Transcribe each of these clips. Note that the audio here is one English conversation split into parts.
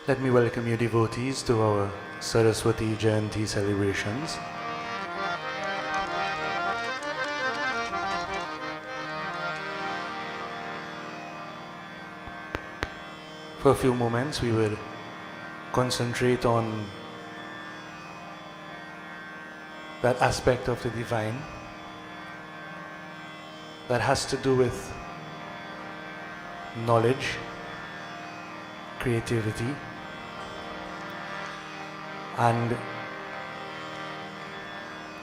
Let me welcome you devotees to our Saraswati Jayanti celebrations. For a few moments we will concentrate on that aspect of the divine that has to do with knowledge, creativity, and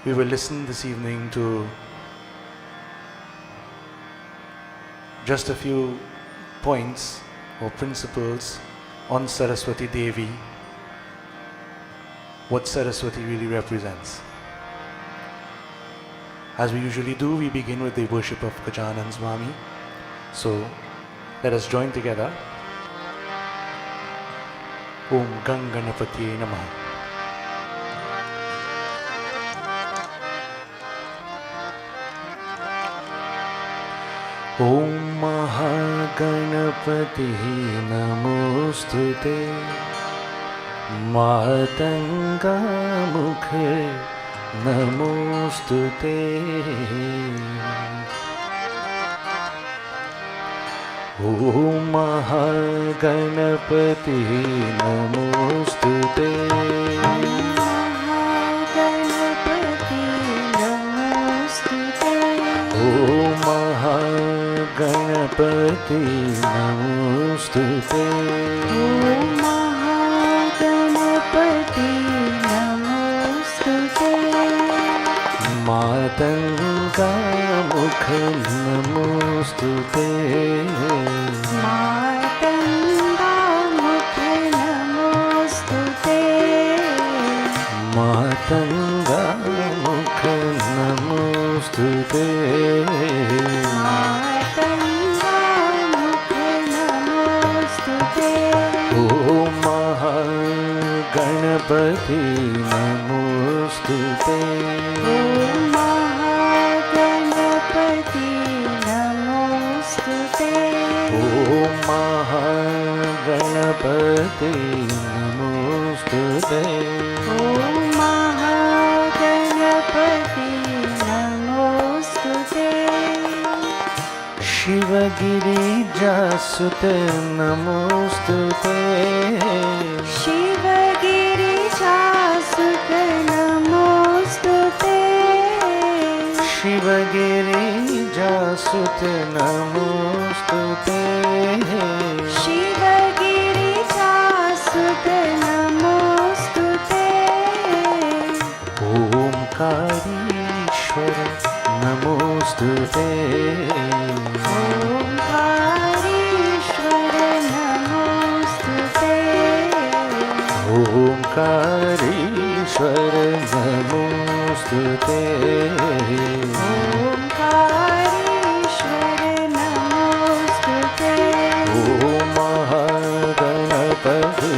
we will listen this evening to just a few points or principles on Saraswati Devi, what Saraswati really represents. As we usually do, we begin with the worship of Gajanan Swami. So let us join together. Om Ganganapatiye Namaha. Om Mahaganapati Namostute Matanga Mukhe Namostute Om Mahaganapati Namostute Ganapati Namostute Om Mahaganapati Namostute Matanga Mukha Namostute Matanga Mukha Namostute Matanga Mukha Namostute Ganapati Namostute Om Mahaganapati Namostute Om Mahaganapati Namostute Om Mahaganapati Namostute Shivagiri Jasute Namostute Shivagiri Jasute Namostute Shivagiri Jasute Namostute Shivagiri Jasute Namostute Omkarishwara Namostute Omkarishwara Namostute Omkarishwara Namostute Om Mahaganapati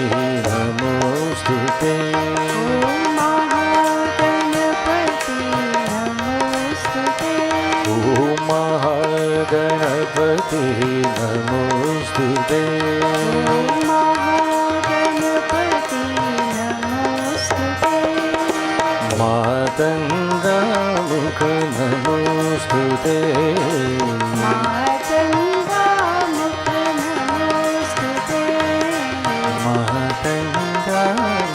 Namostute Om Mahaganapati Namostute Om Mahaganapati Namostute Matanga Mukha Namostute Matanga Mukha Namostute Matanga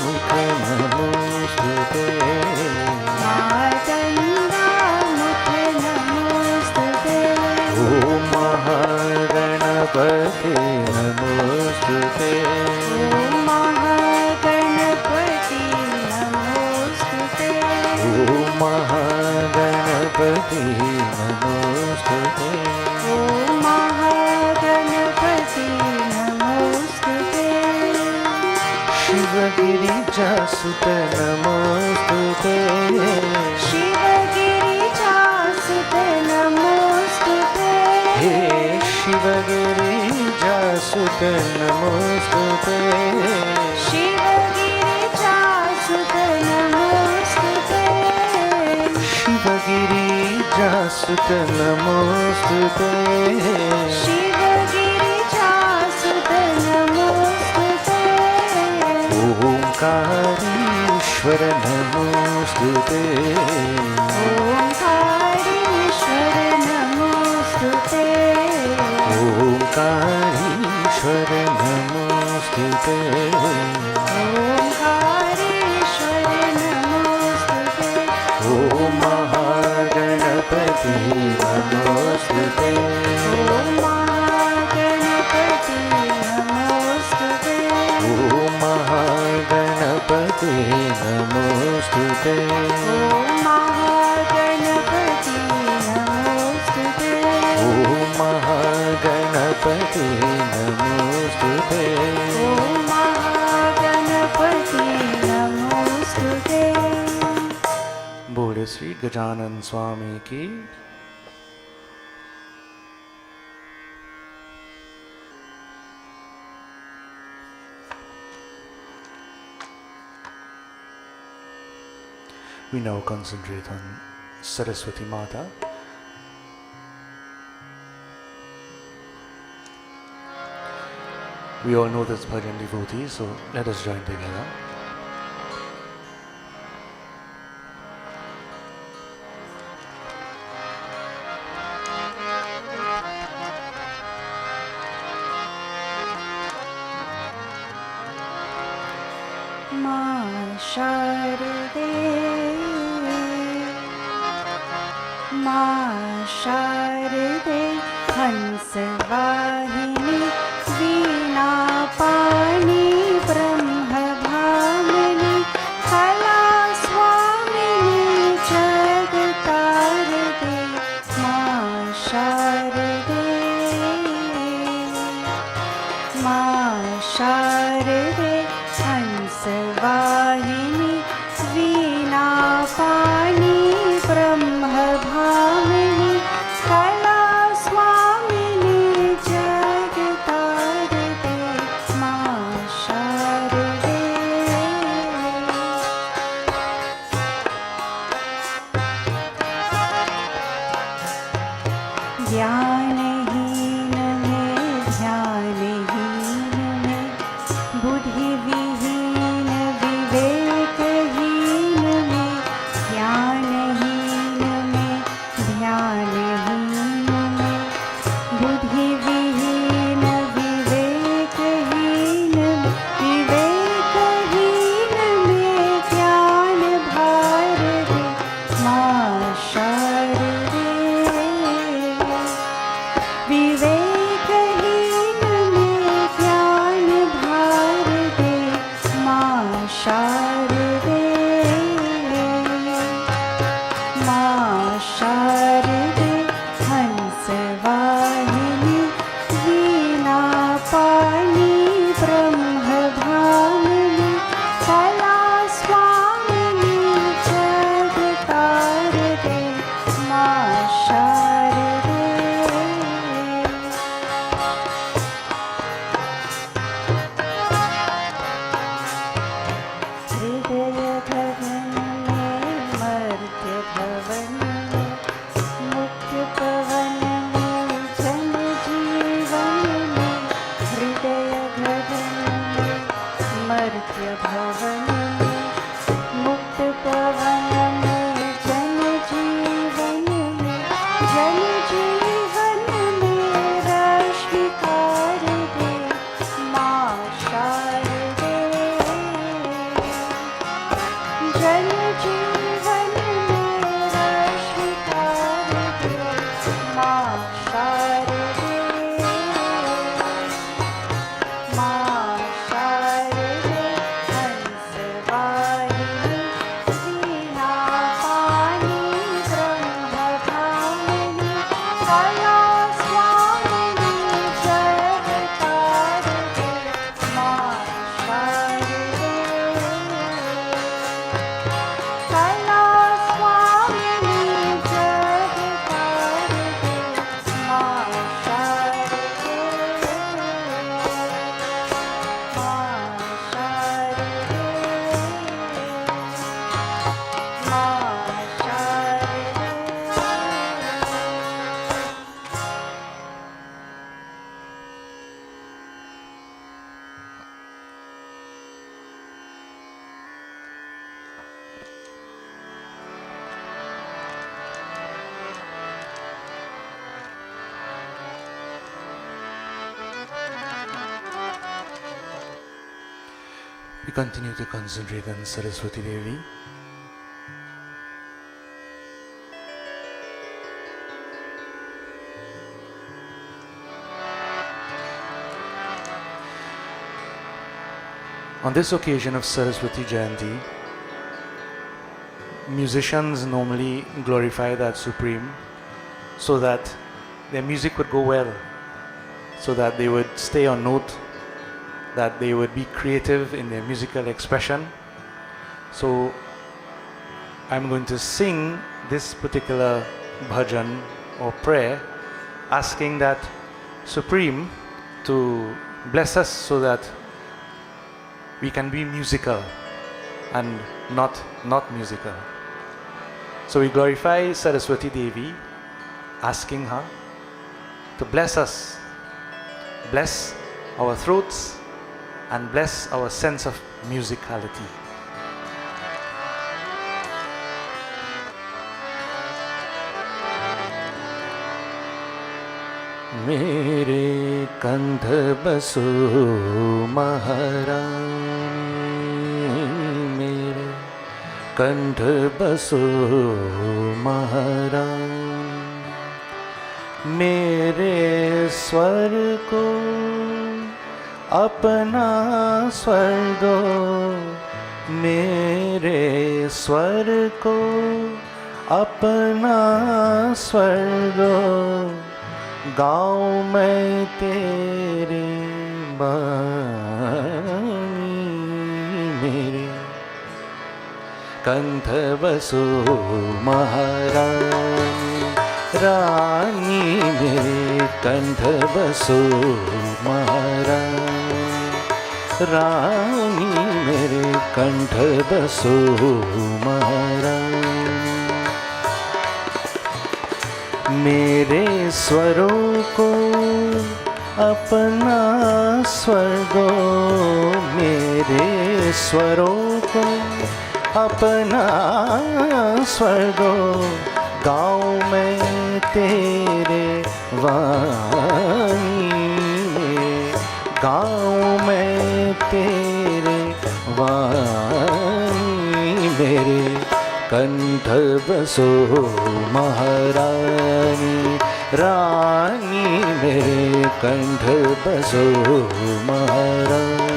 Mukha Namostute Matanga Mukha Namostute Om Mahaganapati Namostute Om Mahaganapati Om Mahaganapati Namostute Om Mahaganapati Namostute Shivagiri Jasute Namostute Shivagiri Jasute Namostute Hey Shivagiri Jasute Namostute Shivagiri Jasute Namostute Shivagiri Jasute Namostute Shivagiri Jasute Namostute Omkareshwar नमोस्तुते ओंकारेश्वर नमोस्तुते ओंकारेश्वर नमोस्तुते ओंकारेश्वर नमोस्तुते ॐ महागणपति नमोस्तुते ॐ महागणपति नमोस्तुते ॐ महागणपति नमोस्तुते ॐ महागणपति नमोस्तुते ॐ महागणपति नमोस्तुते ॐ महागणपति नमोस्तुते। बोले श्री गजानन स्वामी की। We now concentrate on Saraswati Mata. We all know this bhajan devotee, so let us join together. मां शारदे मां शारदे हंसवाहिनी वीणा पाणि ब्रह्मभामिनी कला स्वामिनी जगतारदे मां शारदे मां शारदे हंसवाहिनी वीणा पाणि ब्रह्मभामिनी कला स्वामिनी जगतारदे मां शारदे ज्ञानहीन में ध्यानहीन में बुद्धिविहीन विवेकहीन में ज्ञानहीन में ध्यानहीन में बुद्धिविहीन विवेकहीन विवेकहीन में ज्ञान भार दे मां शारदे विवेकहीन में ज्ञान भार दे मां शारदे मां शारदे हंसवाहिनी वीणा पाणि ब्रह्मभामिनी कला स्वामिनी जगतारदे मां शारदे हृदय भवन में मर्त्य भवन में मुक्ति पवन में जन जीवन में हृदय भवन में मर्त्य भवन में मुक्त पवन में जन जीवन में रश्मिकार दे मां शारदे जन जीवन में रश्मिकार दे मां शारदे मां शारदे हंसवाहिनी वीणा पाणि ब्रह्मभामिनी कला स्वामिनी जगतारदे मां शारदे कला स्वामिनी जगतारदे मां शारदे मां शारदे मां शारदे we continue to concentrate on Saraswati Devi. On this occasion of Saraswati Jayanti, musicians normally glorify that Supreme so that their music would go well, so that they would stay on note, that they would be creative in their musical expression. So I'm going to sing this particular bhajan or prayer, asking that Supreme to bless us so that we can be musical and not musical. So we glorify Saraswati Devi, asking her to bless us, bless our throats, and bless our sense of musicality. मेरे कंठ बसो महारानी, मेरे कंठ बसो महारानी, मेरे स्वर को अपना स्वर दो, मेरे स्वर को अपना स्वर दो, गाऊं मैं तेरे बानी, मेरे कंठ बसो महारानी, रानी मेरे कंठ बसो महारानी, रानी मेरे कंठ बसो महारानी, मेरे स्वरों को अपना स्वर दो, मेरे स्वरों को अपना स्वर दो, गाऊं मैं तेरे वाणी में, गाऊं मैं तेरे वाणी, मेरे कंठ बसो महारानी, रानी मेरे कंठ बसो महारानी।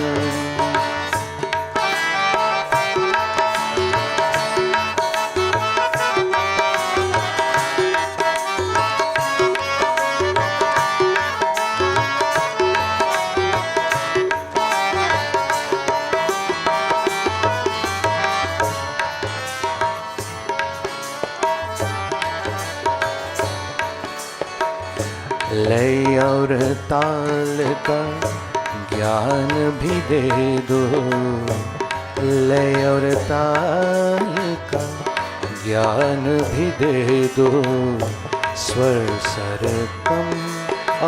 लय और ताल का ज्ञान भी दे दो, लय और ताल का ज्ञान भी दे दो, स्वर सरगम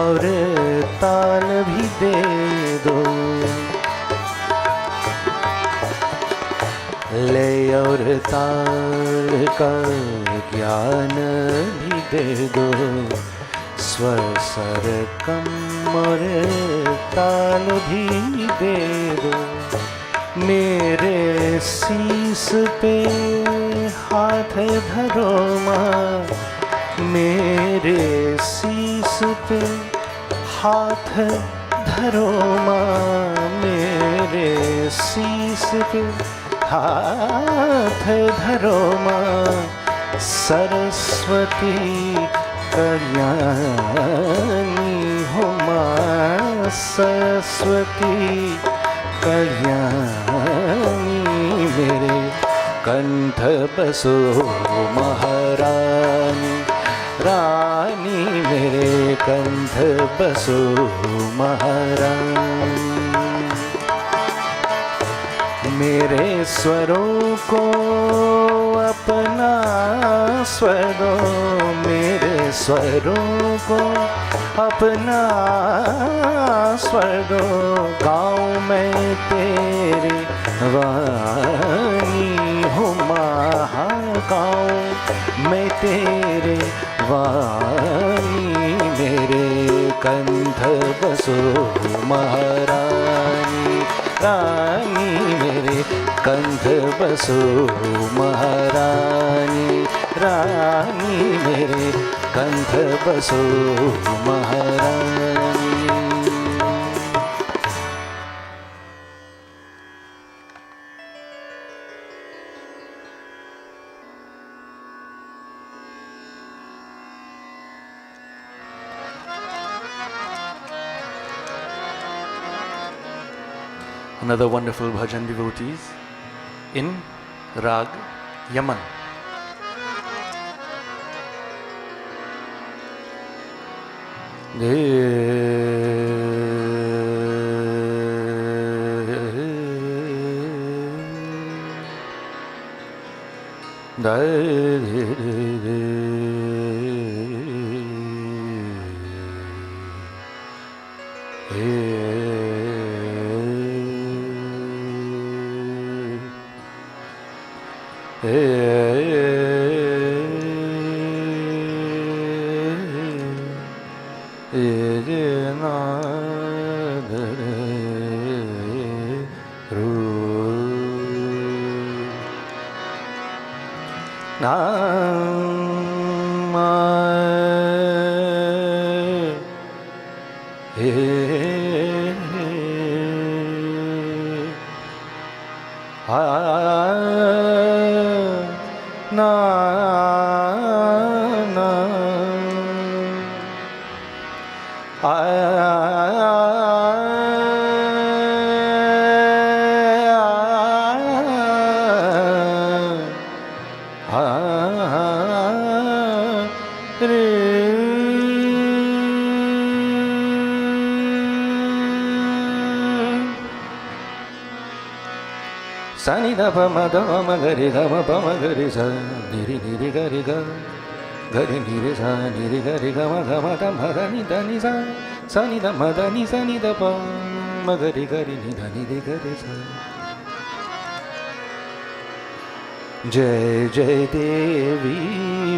और ताल भी दे दो, लय और ताल का ज्ञान भी दे दो, स्वर सरगम और ताल भी दे दो, मेरे शीश पे हाथ धरो माँ, मेरे शीश पे हाथ धरो माँ, मेरे शीश पे हाथ धरो माँ, सरस्वती कल्याणी हो माँ, सरस्वती कल्याणी, मेरे कंठ बसो महारानी, रानी मेरे कंठ बसो महारानी, मेरे स्वरों को अपना स्वर दो, मेरे स्वरों को अपना स्वर दो, गाऊं मैं तेरे वाणी हो महागाऊं मैं तेरे वाणी, मेरे कंठ बसो महारानी, रानी मेरे कंठ बसो महारानी, रानी मेरे कंठ बसो महारानी। Another wonderful bhajan devotees in Rag Yaman. Sani da pa ma da ma ga re ga ma pa ma ga re sa ni re ga re ga ga re ni re sa ni re ga re ga ma da ni da ni sa sa ni da ma da ni sa ni da pa ma ga re ni da ni re ga re sa। जय जय देवी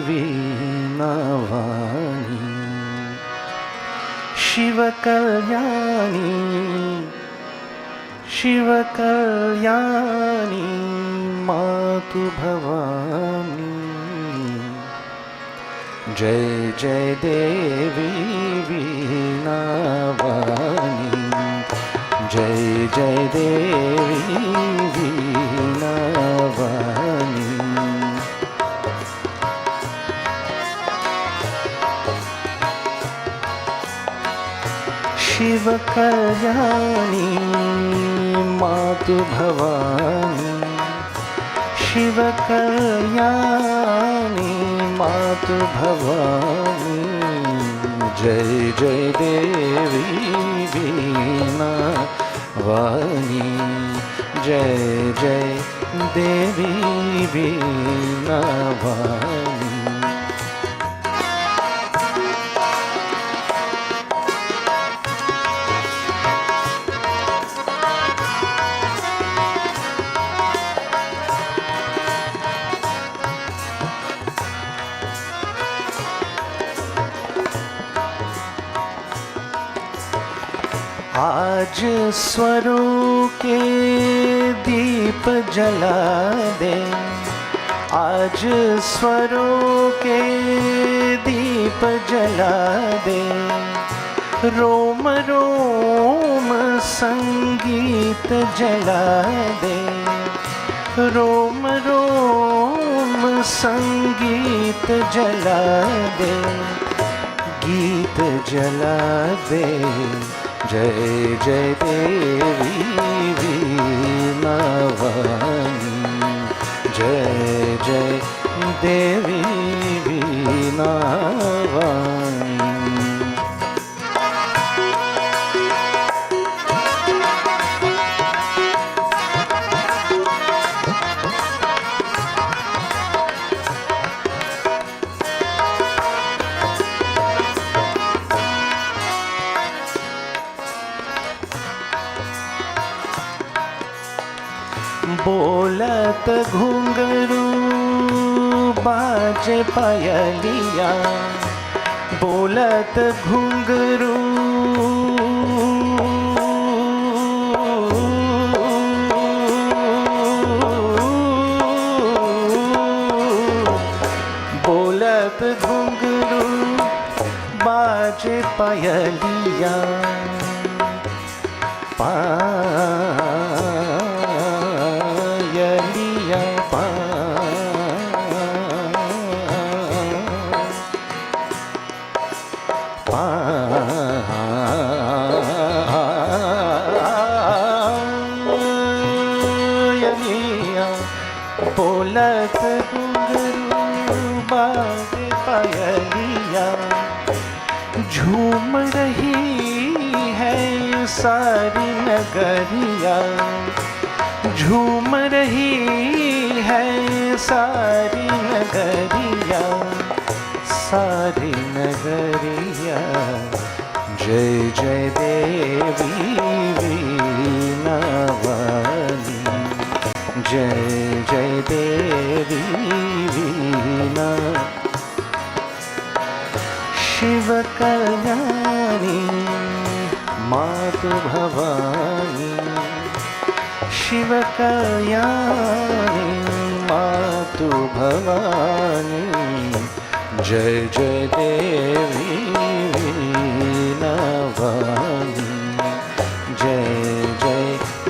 वीणा वाणी शिव कल्याणी शिव कल्याणी मातु भवानी। जय जय देवी वीणा वाणी जय जय देवी वीणा वाणी। शिव कल्याणी मातु भवानी शिव कल्याणी मातु भवानी। जय जय देवी वीणा वाणी जय जय देवी वीणा वाणी। आज स्वरों के दीप जला दे आज स्वरों के दीप जला दे रोम रोम संगीत जला दे रोम रोम संगीत जला दे गीत जला दे। जय जय देवी वीणा वाणी जय जय देवी वीणा वाणी। बोलत घुंघरू बाजे पायलिया बोलत घुंघरू बाजे पायलिया पायलिया पायलिया बोलत घुंघरू बाजे पायलिया झूम रही है सारी नगरिया झूम रही है सारी नगरिया सारी नगरिया जय जय देवी वीणावाली जय जय देवी वीणा शिव कल्याणी मातु भवानी शिव कल्याणी मातु भवानी जय जय देवी वीणावाली जय जय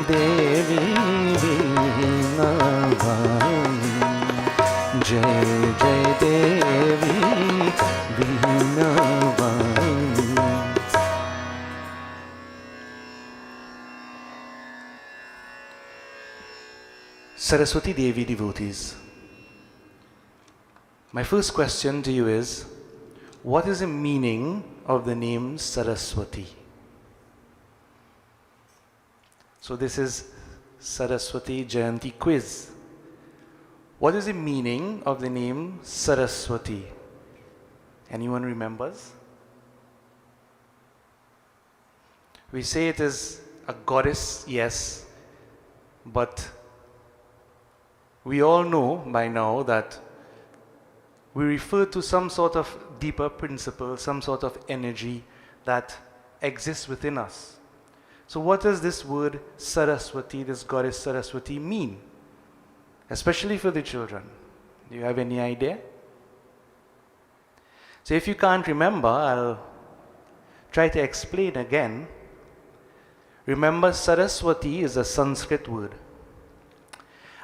देवी वीणावाली जय जय देवी वीणावाली. Saraswati Devi devotees, my first question to you is, what is the meaning of the name Saraswati? So this is Saraswati Jayanti quiz. What is the meaning of the name Saraswati? Anyone remembers? We say it is a goddess, yes, but we all know by now that we refer to some sort of deeper principle, some sort of energy that exists within us. So what does this word Saraswati, this goddess Saraswati, mean? Especially for the children. Do you have any idea? So if you can't remember, I'll try to explain again. Remember, Saraswati is a Sanskrit word.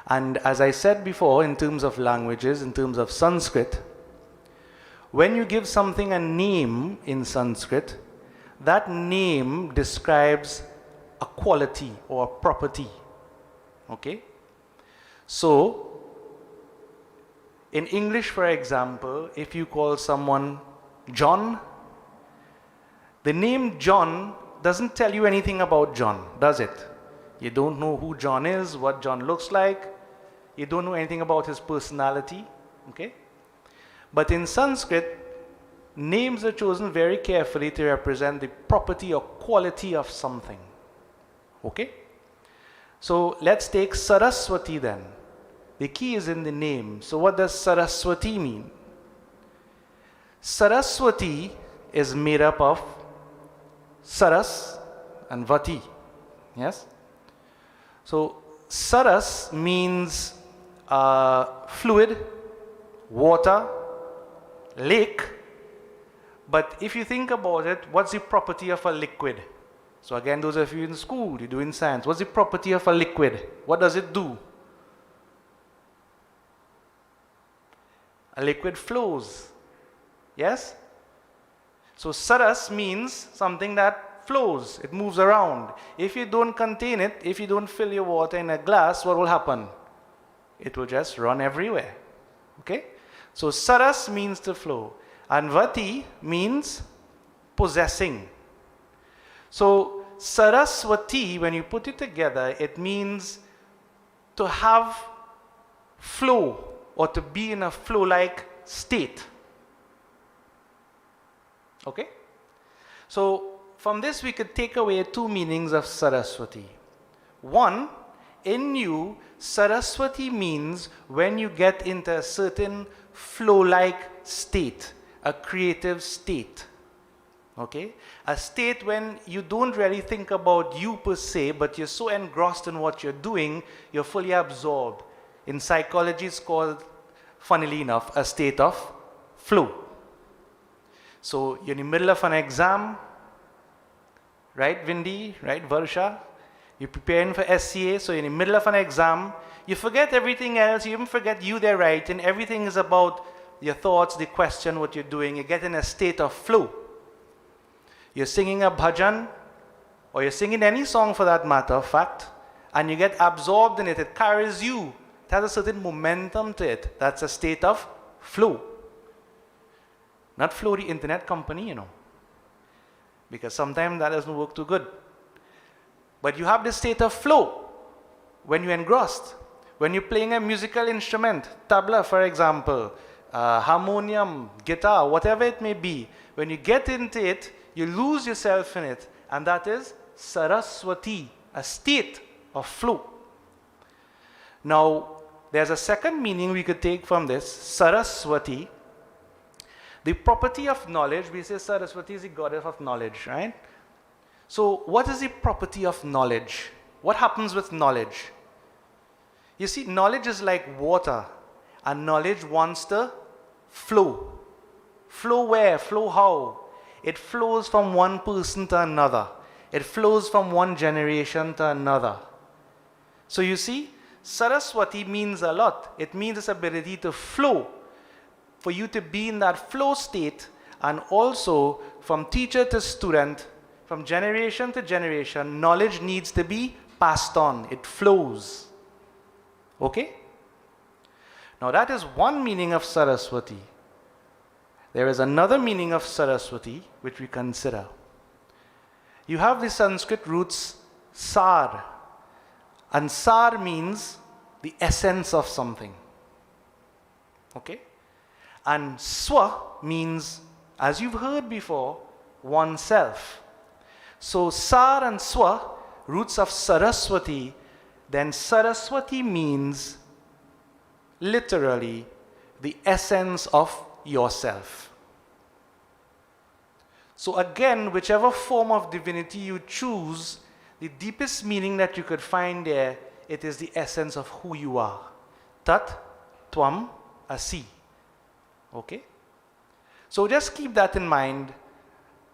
And as I said before, in terms of languages, in terms of Sanskrit, when you give something a name in Sanskrit, that name describes a quality or a property. Okay? So, in English, for example, if you call someone John, the name John doesn't tell you anything about John, does it? You don't know who John is, what John looks like. You don't know anything about his personality. Okay? But in Sanskrit, names are chosen very carefully to represent the property or quality of something. Okay? So let's take Saraswati then. The key is in the name. So what does Saraswati mean? Saraswati is made up of Saras and Vati. Yes? So Saras means fluid, water, lake. But if you think about it, what's the property of a liquid? So again, those of you in school, you do in science. What's the property of a liquid? What does it do? A liquid flows. Yes? So Saras means something that flows. It moves around. If you don't contain it, if you don't fill your water in a glass, what will happen? It will just run everywhere. Okay? So Saras means to flow. And Vati means possessing. So Saraswati, when you put it together, it means to have flow or to be in a flow-like state. Okay? So from this we could take away two meanings of Saraswati. One, in you, Saraswati means when you get into a certain flow-like state, a creative state. Okay? A state when you don't really think about you per se, but you're so engrossed in what you're doing, you're fully absorbed. In psychology, it's called, funnily enough, a state of flow. So you're in the middle of an exam, right, Vindi, right, Varsha? You're preparing for SCA, so you're in the middle of an exam. You forget everything else, you even forget you there, right? And everything is about your thoughts, the question, what you're doing. You get in a state of flow. You're singing a bhajan, or you're singing any song for that matter of fact, and you get absorbed in it. It carries you. It has a certain momentum to it. That's a state of flow. Not Flow, the internet company, because sometimes that doesn't work too good. But you have this state of flow when you're engrossed. When you're playing a musical instrument, tabla for example, harmonium, guitar, whatever it may be, when you get into it, you lose yourself in it, and that is Saraswati, a state of flow. Now, there's a second meaning we could take from this, Saraswati. The property of knowledge, we say Saraswati is the goddess of knowledge, right? So, what is the property of knowledge? What happens with knowledge? You see, knowledge is like water, and knowledge wants to flow. Flow where? Flow how? It flows from one person to another. It flows from one generation to another. So you see, Saraswati means a lot. It means this ability to flow, for you to be in that flow state, and also from teacher to student, from generation to generation, knowledge needs to be passed on. It flows. Okay? Now that is one meaning of Saraswati. There is another meaning of Saraswati which we consider. You have the Sanskrit roots sar, and sar means the essence of something. Okay? And swa means, as you've heard before, oneself. So sar and swa, roots of Saraswati, then Saraswati means literally the essence of yourself. So again, whichever form of divinity you choose, the deepest meaning that you could find there, it is the essence of who you are. Tat Tvam Asi. Okay? So just keep that in mind.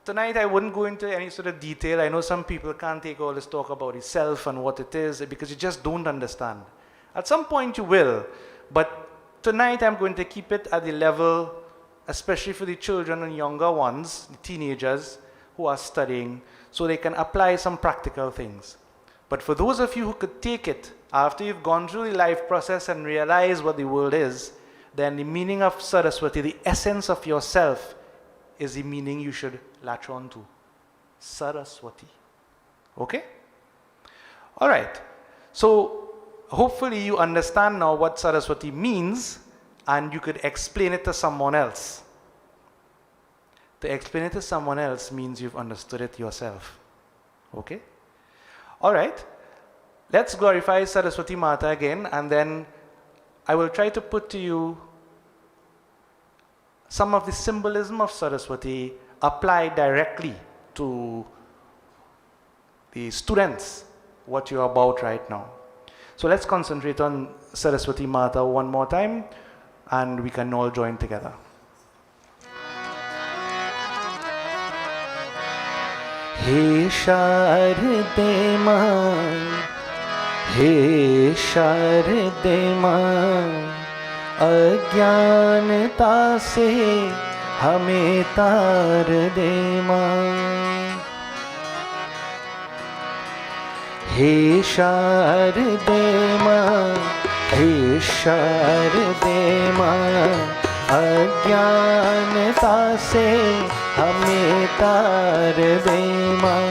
Tonight I wouldn't go into any sort of detail. I know some people can't take all this talk about the self and what it is because you just don't understand. At some point you will, but tonight I'm going to keep it at the level, especially for the children and younger ones, the teenagers who are studying, so they can apply some practical things. But for those of you who could take it after you've gone through the life process and realize what the world is, then the meaning of Saraswati, the essence of yourself, is the meaning you should latch on to. Saraswati. Okay? Alright. So, hopefully you understand now what Saraswati means, and you could explain it to someone else. To explain it to someone else means you've understood it yourself. Okay? Alright. Let's glorify Saraswati Mata again, and then I will try to put to you some of the symbolism of Saraswati applied directly to the students, what you're about right now. So let's concentrate on Saraswati Mata one more time, and we can all join together. He Sharde Ma, He Sharde Ma, अज्ञानता से हमें तार दे माँ। हे शारदे माँ, हे शारदे माँ, अज्ञानता से हमें तार दे माँ।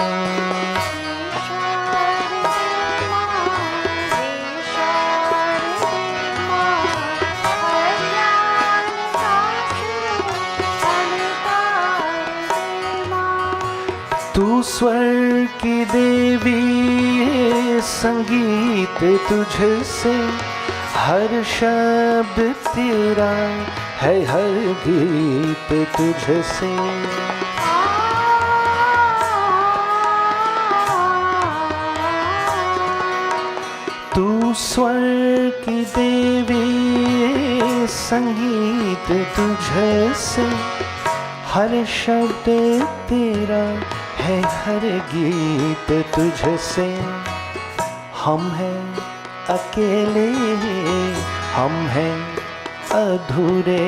तू स्वर की देवी, संगीत तुझसे, हर शब्द तेरा है, हर गीत तुझसे। तू स्वर की देवी, संगीत तुझसे, हर शब्द तेरा है, हर गीत तुझसे। हम हैं अकेले, हम हैं अधूरे,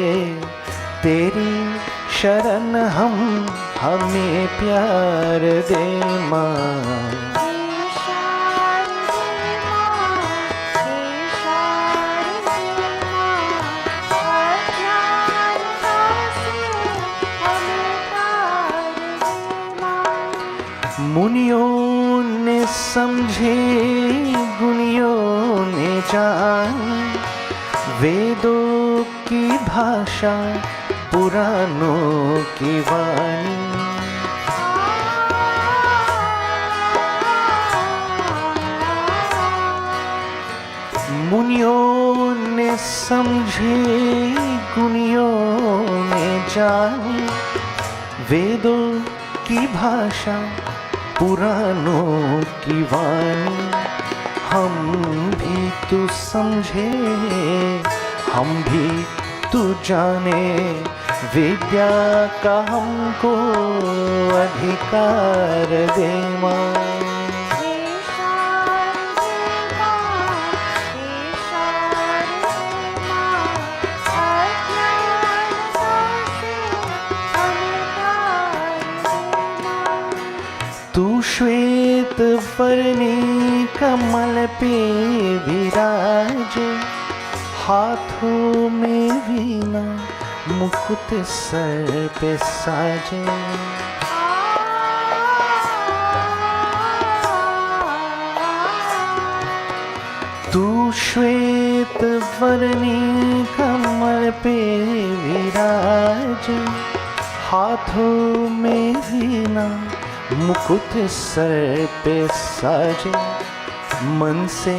तेरी शरण हम, हमें प्यार दे माँ। मुनियों ने समझे, गुनियों ने जानी, वेदों की भाषा, पुराणों की वाणी। मुनियों ने समझे, गुनियों ने जानी, वेदों की भाषा, पुराणों की वाणी। हम भी तू समझे, हम भी तू जाने, विद्या का हमको अधिकार दे माँ। तू श्वेत वर्णी कमल पे विराजे, हाथों में वीणा, मुकुट सर पे साजे। तू श्वेत वर्णी कमल पे विराजे, हाथों में वीणा, मुकुट सर पे साजे। मन से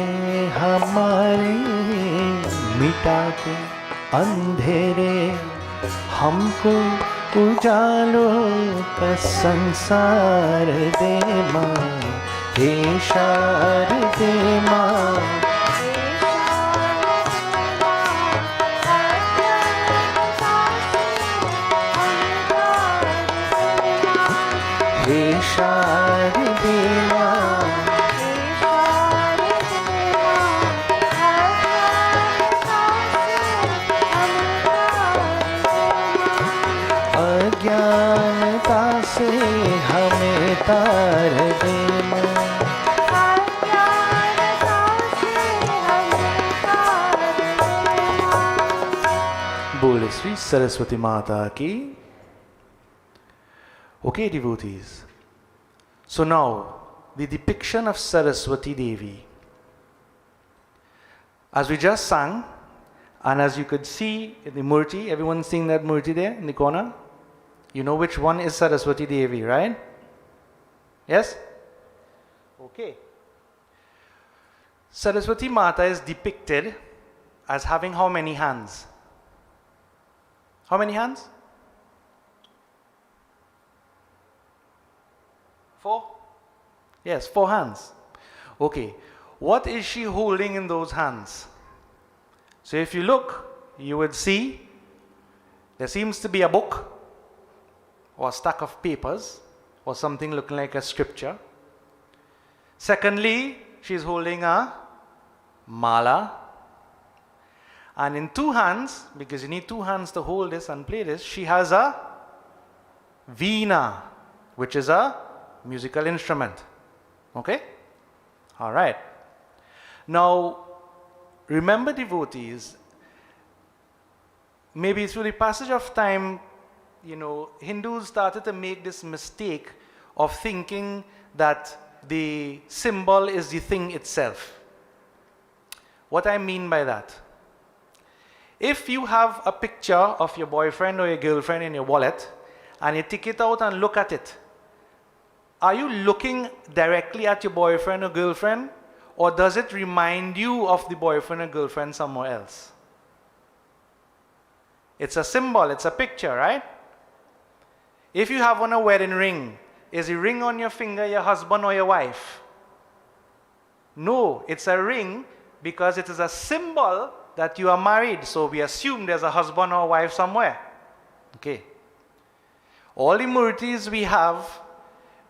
हमारे मिटा के अंधेरे, हमको उजालों का संसार दे माँ। हे शारदे माँ, हे शारदे माँ, अज्ञानता से हमें तार दे माँ। बोले श्री सरस्वती माता की। Okay, devotees. So now, the depiction of Saraswati Devi. As we just sang, and as you could see in the murti, everyone seeing that murti there in the corner? You know which one is Saraswati Devi, right? Yes? Okay. Saraswati Mata is depicted as having how many hands? How many hands? 4? Yes, 4 hands. Okay. What is she holding in those hands? So if you look, you would see there seems to be a book or a stack of papers or something looking like a scripture. Secondly, she's holding a mala. And in 2 hands, because you need 2 hands to hold this and play this, she has a veena, which is a musical instrument. Okay? All right. Now, remember, devotees, maybe through the passage of time, Hindus started to make this mistake of thinking that the symbol is the thing itself. What I mean by that? If you have a picture of your boyfriend or your girlfriend in your wallet, and you take it out and look at it, are you looking directly at your boyfriend or girlfriend, or does it remind you of the boyfriend or girlfriend somewhere else? It's a symbol, it's a picture, right? If you have on a wedding ring, is the ring on your finger your husband or your wife? No, it's a ring because it is a symbol that you are married, so we assume there's a husband or wife somewhere. Okay. All the murtis we have,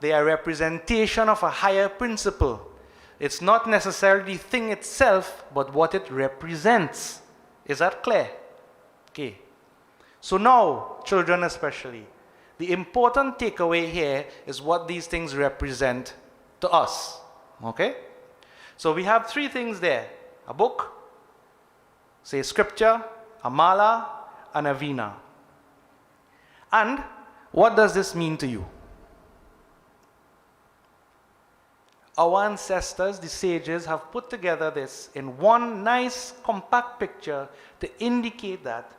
they are representation of a higher principle. It's not necessarily the thing itself, but what it represents. Is that clear? Okay. So now, children especially, the important takeaway here is what these things represent to us. Okay? So we have three things there. A book, say scripture, a mala, and a veena. And what does this mean to you? Our ancestors, the sages, have put together this in one nice compact picture to indicate that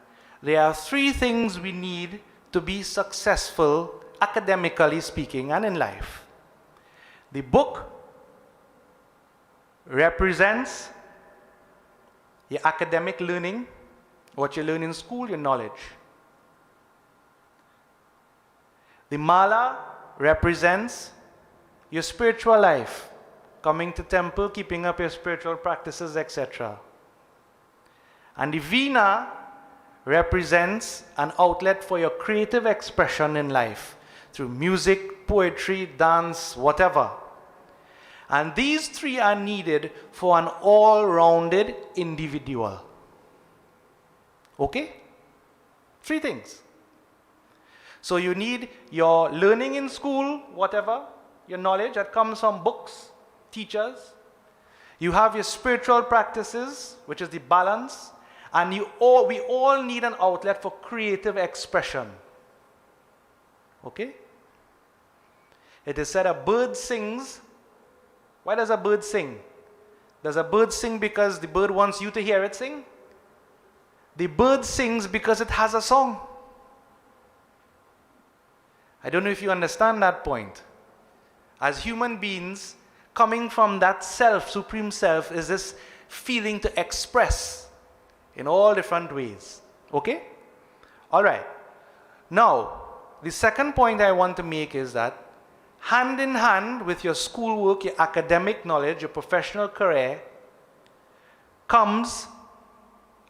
there are three things we need to be successful, academically speaking, and in life. The book represents your academic learning, what you learn in school, your knowledge. The mala represents your spiritual life, coming to temple, keeping up your spiritual practices, etc. And the veena represents an outlet for your creative expression in life through music, poetry, dance, whatever. And these three are needed for an all-rounded individual. Okay? Three things. So you need your learning in school, whatever, your knowledge that comes from books, teachers. You have your spiritual practices, which is the balance. And we all need an outlet for creative expression. Okay? It is said a bird sings. Why does a bird sing? Does a bird sing because the bird wants you to hear it sing? The bird sings because it has a song. I don't know if you understand that point. As human beings, coming from that self, supreme self, is this feeling to express in all different ways. Okay? All right. Now, the second point I want to make is that hand in hand with your schoolwork, your academic knowledge, your professional career, comes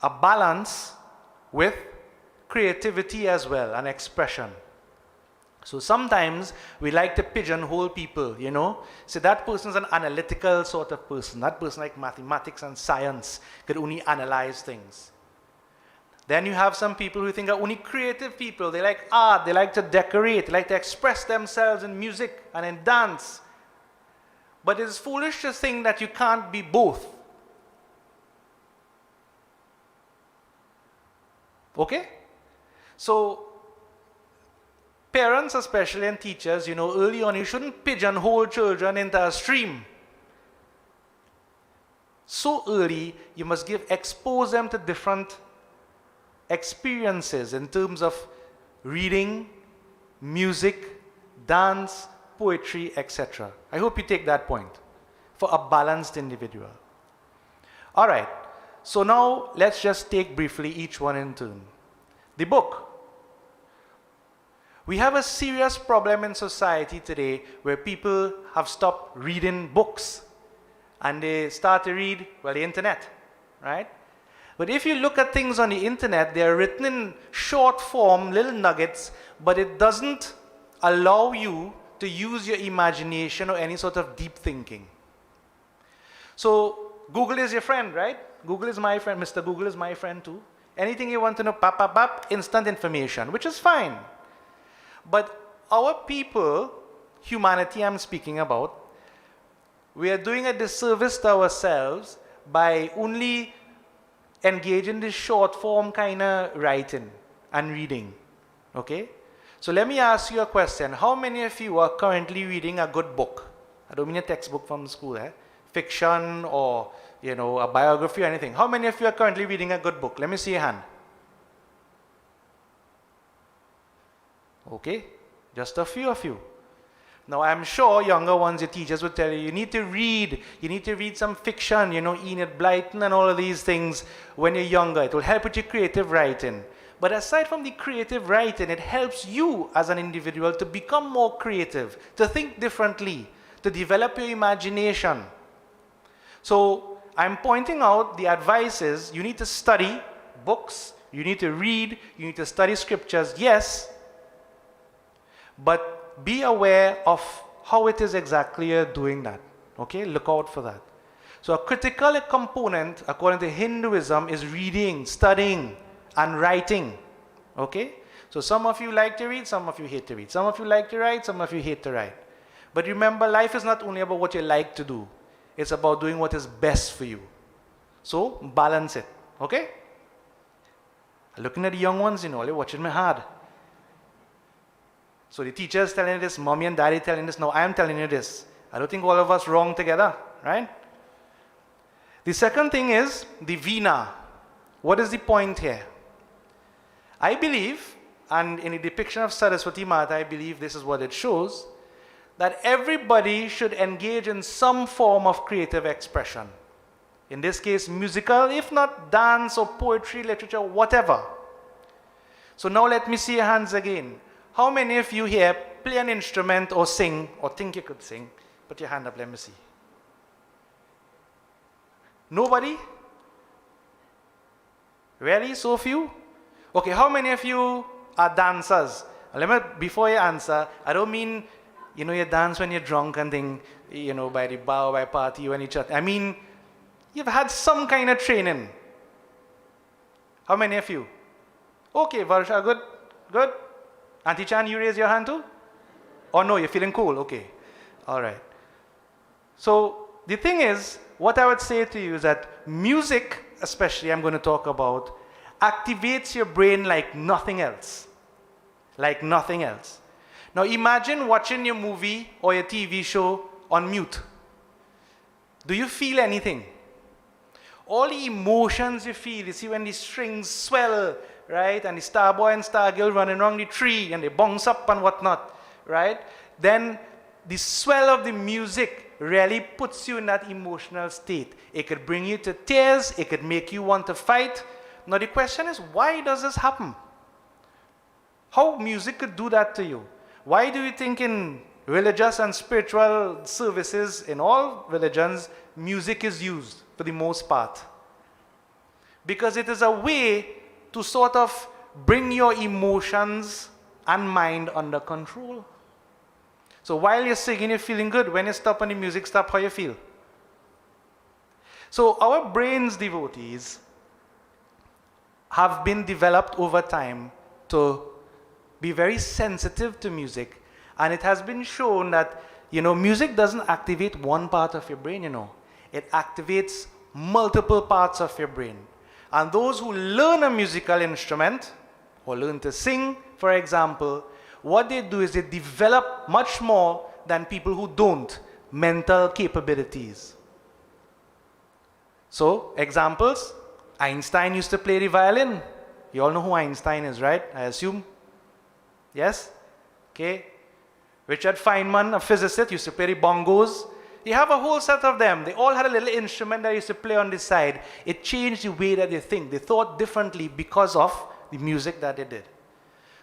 a balance with creativity as well, and expression. So sometimes we like to pigeonhole people, you know. So that person's an analytical sort of person. That person like mathematics and science could only analyze things. Then you have some people who think are only creative people. They like art, they like to decorate, they like to express themselves in music and in dance. But it's foolish to think that you can't be both. Okay? So parents especially and teachers, you know, early on you shouldn't pigeonhole children into a stream. So early you must expose them to different experiences in terms of reading, music, dance, poetry, etc. I hope you take that point for a balanced individual. All right, so now let's just take briefly each one in turn. The book. We have a serious problem in society today where people have stopped reading books and they start to read, well, the internet, right? But if you look at things on the internet, they're written in short form, little nuggets, but it doesn't allow you to use your imagination or any sort of deep thinking. So Google is your friend, right? Google is my friend. Mr. Google is my friend too. Anything you want to know, pap, pap, pap, instant information, which is fine. But our people, humanity I'm speaking about, we are doing a disservice to ourselves by only engage in this short form kind of writing and reading. Okay? So let me ask you a question. How many of you are currently reading a good book? I don't mean a textbook from school, fiction or, you know, a biography or anything. How many of you are currently reading a good book? Let me see your hand. Okay? Just a few of you. Now, I'm sure younger ones, your teachers would tell you, you need to read some fiction, you know, Enid Blyton and all of these things when you're younger. It will help with your creative writing. But aside from the creative writing, it helps you as an individual to become more creative, to think differently, to develop your imagination. So, I'm pointing out the advice is you need to study books, you need to read, you need to study scriptures, yes. but be aware of how it is exactly you're doing that. Okay, look out for that. So a critical component, according to Hinduism, is reading, studying, and writing. Okay? So some of you like to read, some of you hate to read. Some of you like to write, some of you hate to write. But remember, life is not only about what you like to do. It's about doing what is best for you. So balance it. Okay? Looking at the young ones, you know, they're watching me hard. So the teacher is telling you this, mommy and daddy telling this, now I am telling you this. I don't think all of us wrong together, right? The second thing is the Veena. What is the point here? I believe, and in the depiction of Saraswati Mata, I believe this is what it shows, that everybody should engage in some form of creative expression. In this case, musical, if not dance or poetry, literature, whatever. So now let me see your hands again. How many of you here play an instrument or sing, or think you could sing? Put your hand up, let me see. Nobody? Really? So few? Okay, how many of you are dancers? Let me, before you answer, I don't mean, you know, you dance when you're drunk and thing, you know, by the bar or by party when you chat. I mean, you've had some kind of training. How many of you? Okay, Varsha, good, good. Auntie Chan, you raise your hand too? Oh no, you're feeling cool, okay. All right. So the thing is, what I would say to you is that music, especially I'm going to talk about, activates your brain like nothing else. Like nothing else. Now imagine watching your movie or your TV show on mute. Do you feel anything? All the emotions you feel, you see when the strings swell, right? And the star boy and star girl running around the tree and they bounce up and whatnot, right? Then the swell of the music really puts you in that emotional state. It could bring you to tears. It could make you want to fight. Now the question is, why does this happen? How music could do that to you? Why do you think in religious and spiritual services in all religions, music is used for the most part? Because it is a way to sort of bring your emotions and mind under control. So while you're singing, you're feeling good. When you stop and the music stops, how you feel? So our brains, devotees, have been developed over time to be very sensitive to music. And it has been shown that, you know, music doesn't activate one part of your brain, you know. It activates multiple parts of your brain. And those who learn a musical instrument, or learn to sing, for example, what they do is they develop much more than people who don't mental capabilities. So, examples, Einstein used to play the violin. You all know who Einstein is, right? I assume. Yes? Okay. Richard Feynman, a physicist, used to play the bongos. You have a whole set of them. They all had a little instrument that used to play on the side. It changed the way that they think. They thought differently because of the music that they did.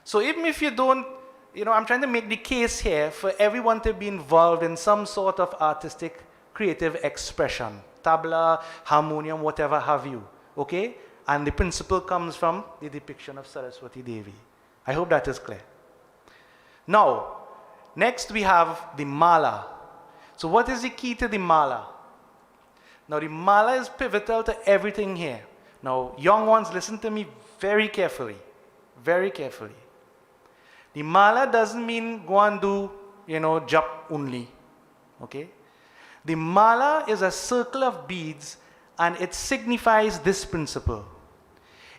So even if you don't, you know, I'm trying to make the case here for everyone to be involved in some sort of artistic, creative expression. Tabla, harmonium, whatever have you. Okay? And the principle comes from the depiction of Saraswati Devi. I hope that is clear. Now, next we have the mala. So what is the key to the mala? Now the mala is pivotal to everything here. Now, young ones, listen to me very carefully. Very carefully. The mala doesn't mean go and do, you know, jap only. Okay? The mala is a circle of beads and it signifies this principle.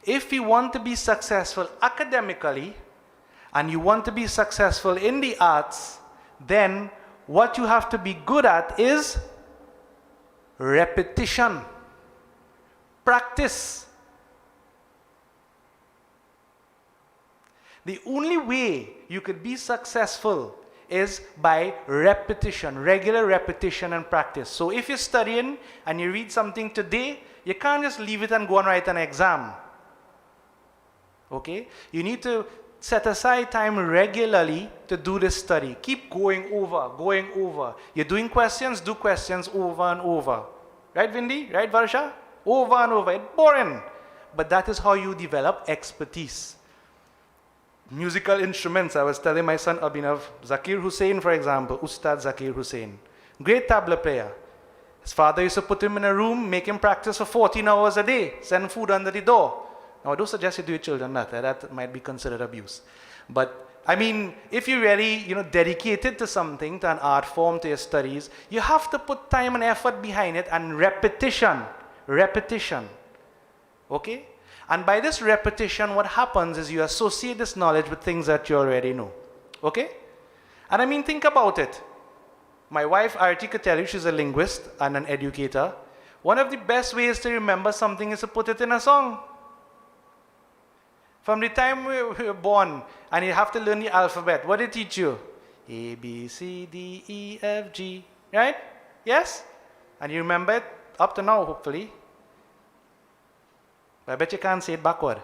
If you want to be successful academically and you want to be successful in the arts, then what you have to be good at is repetition, practice. The only way you could be successful is by repetition, regular repetition and practice. So if you're studying and you read something today, you can't just leave it and go and write an exam. Okay? You need to set aside time regularly to do this study. Keep going over, going over. You're doing questions, do questions over and over. Right, Vindi? Right, Varsha? Over and over. It's boring. But that is how you develop expertise. musical instruments. I was telling my son Abhinav, Zakir Hussain, for example, Ustad Zakir Hussain, great tabla player. His father used to put him in a room, make him practice for 14 hours a day, send food under the door. Now, I don't suggest you do your children that. That might be considered abuse. But, I mean, if you're really, dedicated to something, to an art form, to your studies, you have to put time and effort behind it and repetition. Repetition. Okay? And by this repetition, what happens is you associate this knowledge with things that you already know. Okay? And I mean, think about it. My wife, Arti, could tell you, she's a linguist and an educator. One of the best ways to remember something is to put it in a song. From the time we were born, and you have to learn the alphabet, what did it teach you? A, B, C, D, E, F, G. Right? Yes? And you remember it up to now, hopefully. But I bet you can't say it backward.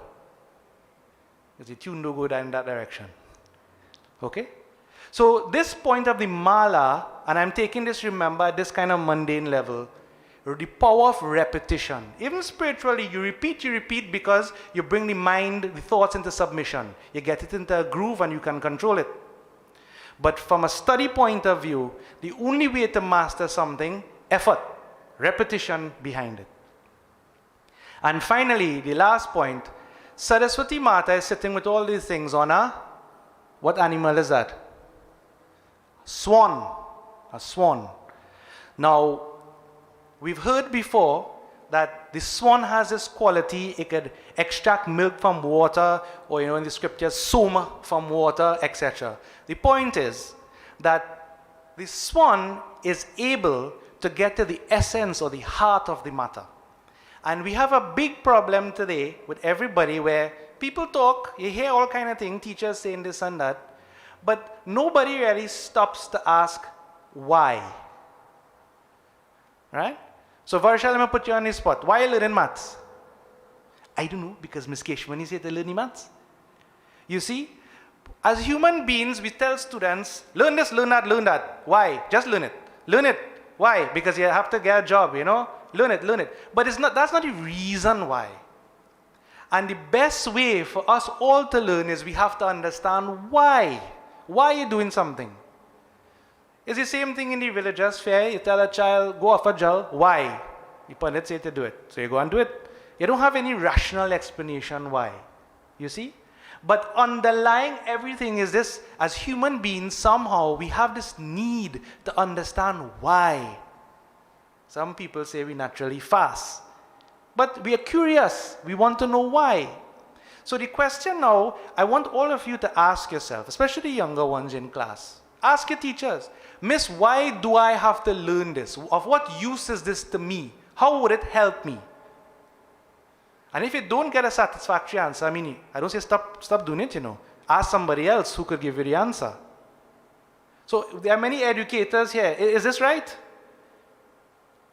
Because the tune don't go in that direction. Okay? So this point of the mala, and I'm taking this, remember, at this kind of mundane level, the power of repetition. Even spiritually, you repeat because you bring the mind, the thoughts into submission. You get it into a groove and you can control it. But from a study point of view, the only way to master something, effort, repetition behind it. And finally, the last point, Saraswati Mata is sitting with all these things on a, what animal is that? Swan. A swan. Now, we've heard before that the swan has this quality, it could extract milk from water, or in the scriptures, soma from water, etc. The point is that the swan is able to get to the essence or the heart of the matter. And we have a big problem today with everybody where people talk, you hear all kind of things, teachers saying this and that, but nobody really stops to ask why. Right? So Varsha, let me put you on the spot. Why are you learning maths? I don't know, because Miss Keshwani said to learn maths. You see, as human beings, we tell students, learn this, learn that, learn that. Why? Just learn it. Learn it. Why? Because you have to get a job, Learn it, learn it. But that's not the reason why. And the best way for us all to learn is we have to understand why. Why are you doing something? It's the same thing in the religious fair. You tell a child, go off a jal. Why? The pundit say to do it. So you go and do it. You don't have any rational explanation why. You see? But underlying everything is this, as human beings, somehow we have this need to understand why. Some people say we naturally fast. But we are curious. We want to know why. So the question now, I want all of you to ask yourself, especially the younger ones in class. Ask your teachers, Miss, why do I have to learn this? Of what use is this to me? How would it help me? And if you don't get a satisfactory answer, I don't say stop doing it, Ask somebody else who could give you the answer. So there are many educators here. Is this right?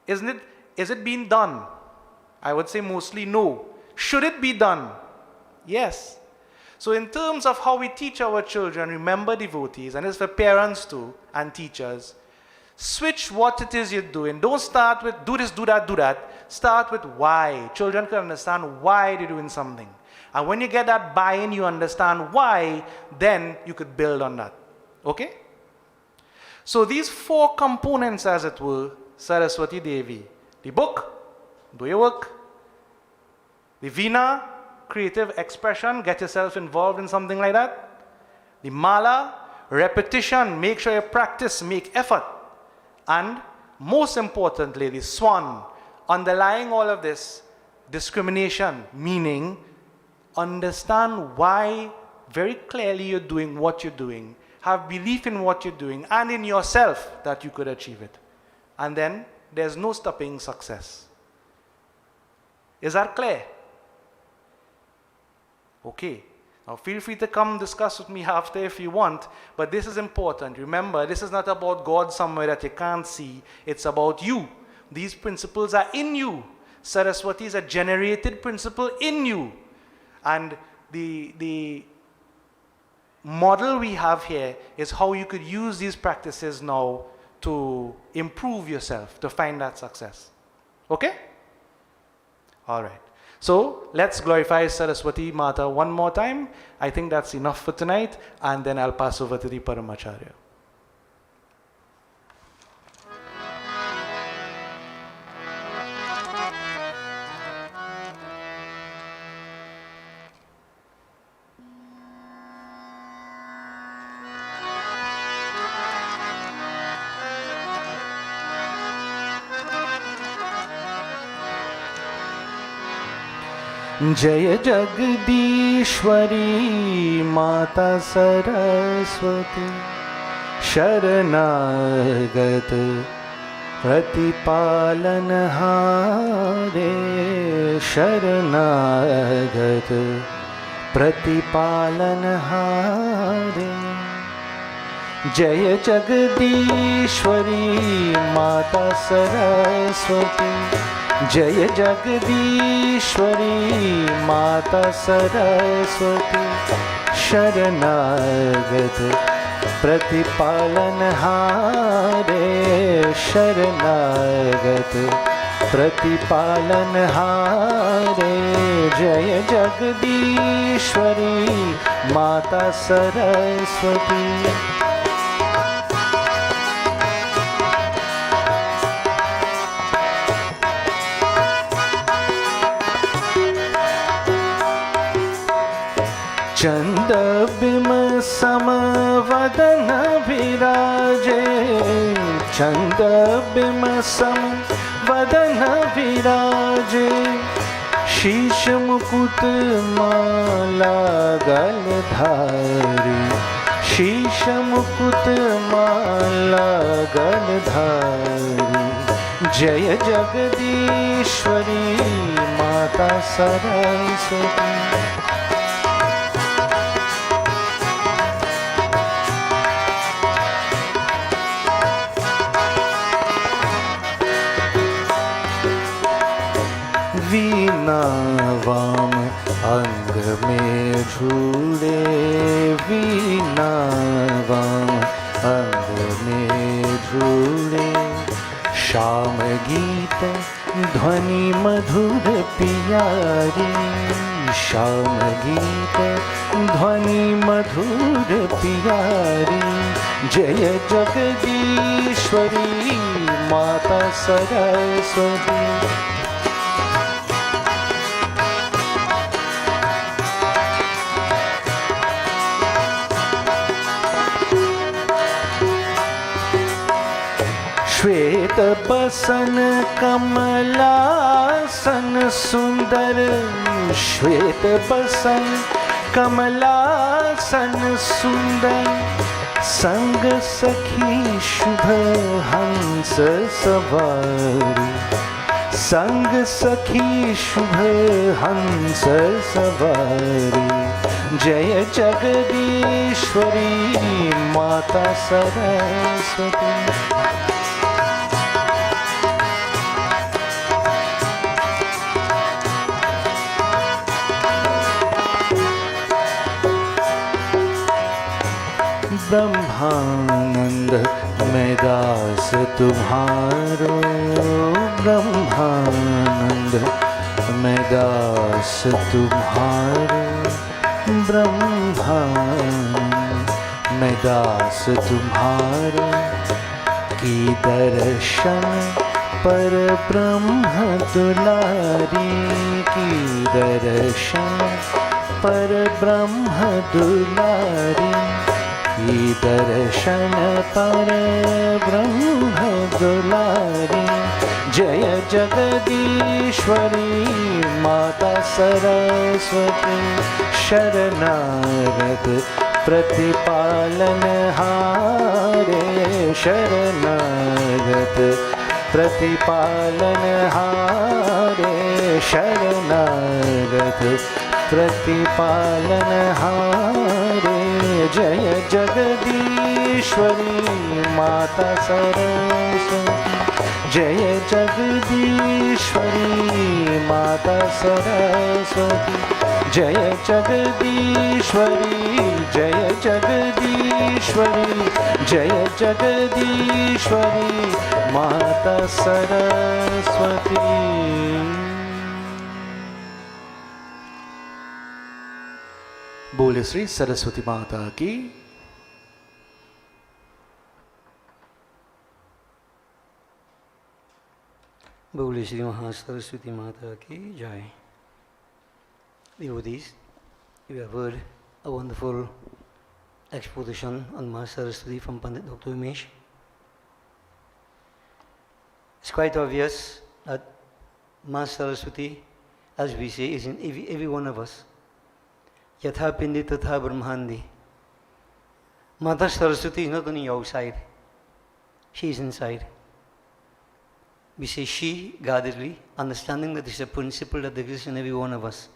Is it being done? I would say mostly no. Should it be done? Yes. So in terms of how we teach our children, remember devotees, and it's for parents too, and teachers, switch what it is you're doing. Don't start with do this, do that, do that. Start with why. Children can understand why they're doing something. And when you get that buy-in, you understand why, then you could build on that. Okay? So these four components, as it were, Saraswati Devi. The book, do your work. The Veena, creative expression, get yourself involved in something like that. The Mala, repetition, make sure you practice, make effort. And most importantly, the Swan, underlying all of this, discrimination, meaning understand why very clearly you're doing what you're doing, have belief in what you're doing and in yourself that you could achieve it. And then there's no stopping success. Is that clear? Okay. Now feel free to come discuss with me after if you want, but this is important. Remember, this is not about God somewhere that you can't see. It's about you. These principles are in you. Saraswati is a generated principle in you. And the model we have here is how you could use these practices now to improve yourself, to find that success. Okay? All right. So let's glorify Saraswati Mata one more time. I think that's enough for tonight, and then I'll pass over to the Paramacharya. जय जगदीश्वरी माता सरस्वती शरणागत प्रतिपालनहारे शरणागत प्रतिपालनहारे जय जगदीश्वरी माता सरस्वती जय जगदीश्वरी माता सरस्वती शरणागत प्रतिपालनहारे शरणागत प्रतिपालनहारे जय जगदीश्वरी माता सरस्वती चंद बिम समवदन विराजे चंद बिम समवदन विराजे शीश मुकुट माला गलधारी शीश मुकुट माला गलधारी जय जगदीश्वरी माता सरस्वती वीणा वाम अंग में झूले वीणा वाम अंग में झूले श्याम गीत ध्वनि मधुर पियारी श्याम गीत ध्वनि मधुर पियारी जय जगदीश्वरी माता सरस्वती श्वेत बसन कमलासन सुंदर श्वेत बसन कमलासन सुंदर संग सखी शुभ हंस सवारी संग सखी शुभ हंस सवारी जय जगदीश्वरी माता सरस्वती ब्रह्मानंद मैं दास तुम्हारो ब्रह्मानंद मैं दास तुम्हारो ब्रह्मानंद मैं दास तुम्हारो की दर्शन पर ब्रह्म दुलारी की दर्शन पर ब्रह्म दुलारी की दर्शन पर ब्रह्म दुलारी जय जगदीश्वरी माता सरस्वती शरणागत प्रतिपालनहारे शरणागत प्रतिपालनहारे शरणागत प्रतिपालनहारे जय जगदीश्वरी माता सरस्वती जय जगदीश्वरी माता सरस्वती जय जगदीश्वरी जय जगदीश्वरी जय जगदीश्वरी माता सरस्वती। बोले श्री सरस्वती माता की। बोले श्री महासरस्वती माता की जय। Devotees, you have heard a wonderful exposition on Maha Saraswati from Pandit Dr. Umesh. It's quite obvious that Maha Saraswati, as we say, is in every one of us. Yatha Pindi Tatha Brahmandi. Mother Saraswati is not only outside, she is inside. We say she guardedly, understanding that this is a principle that exists in every one of us.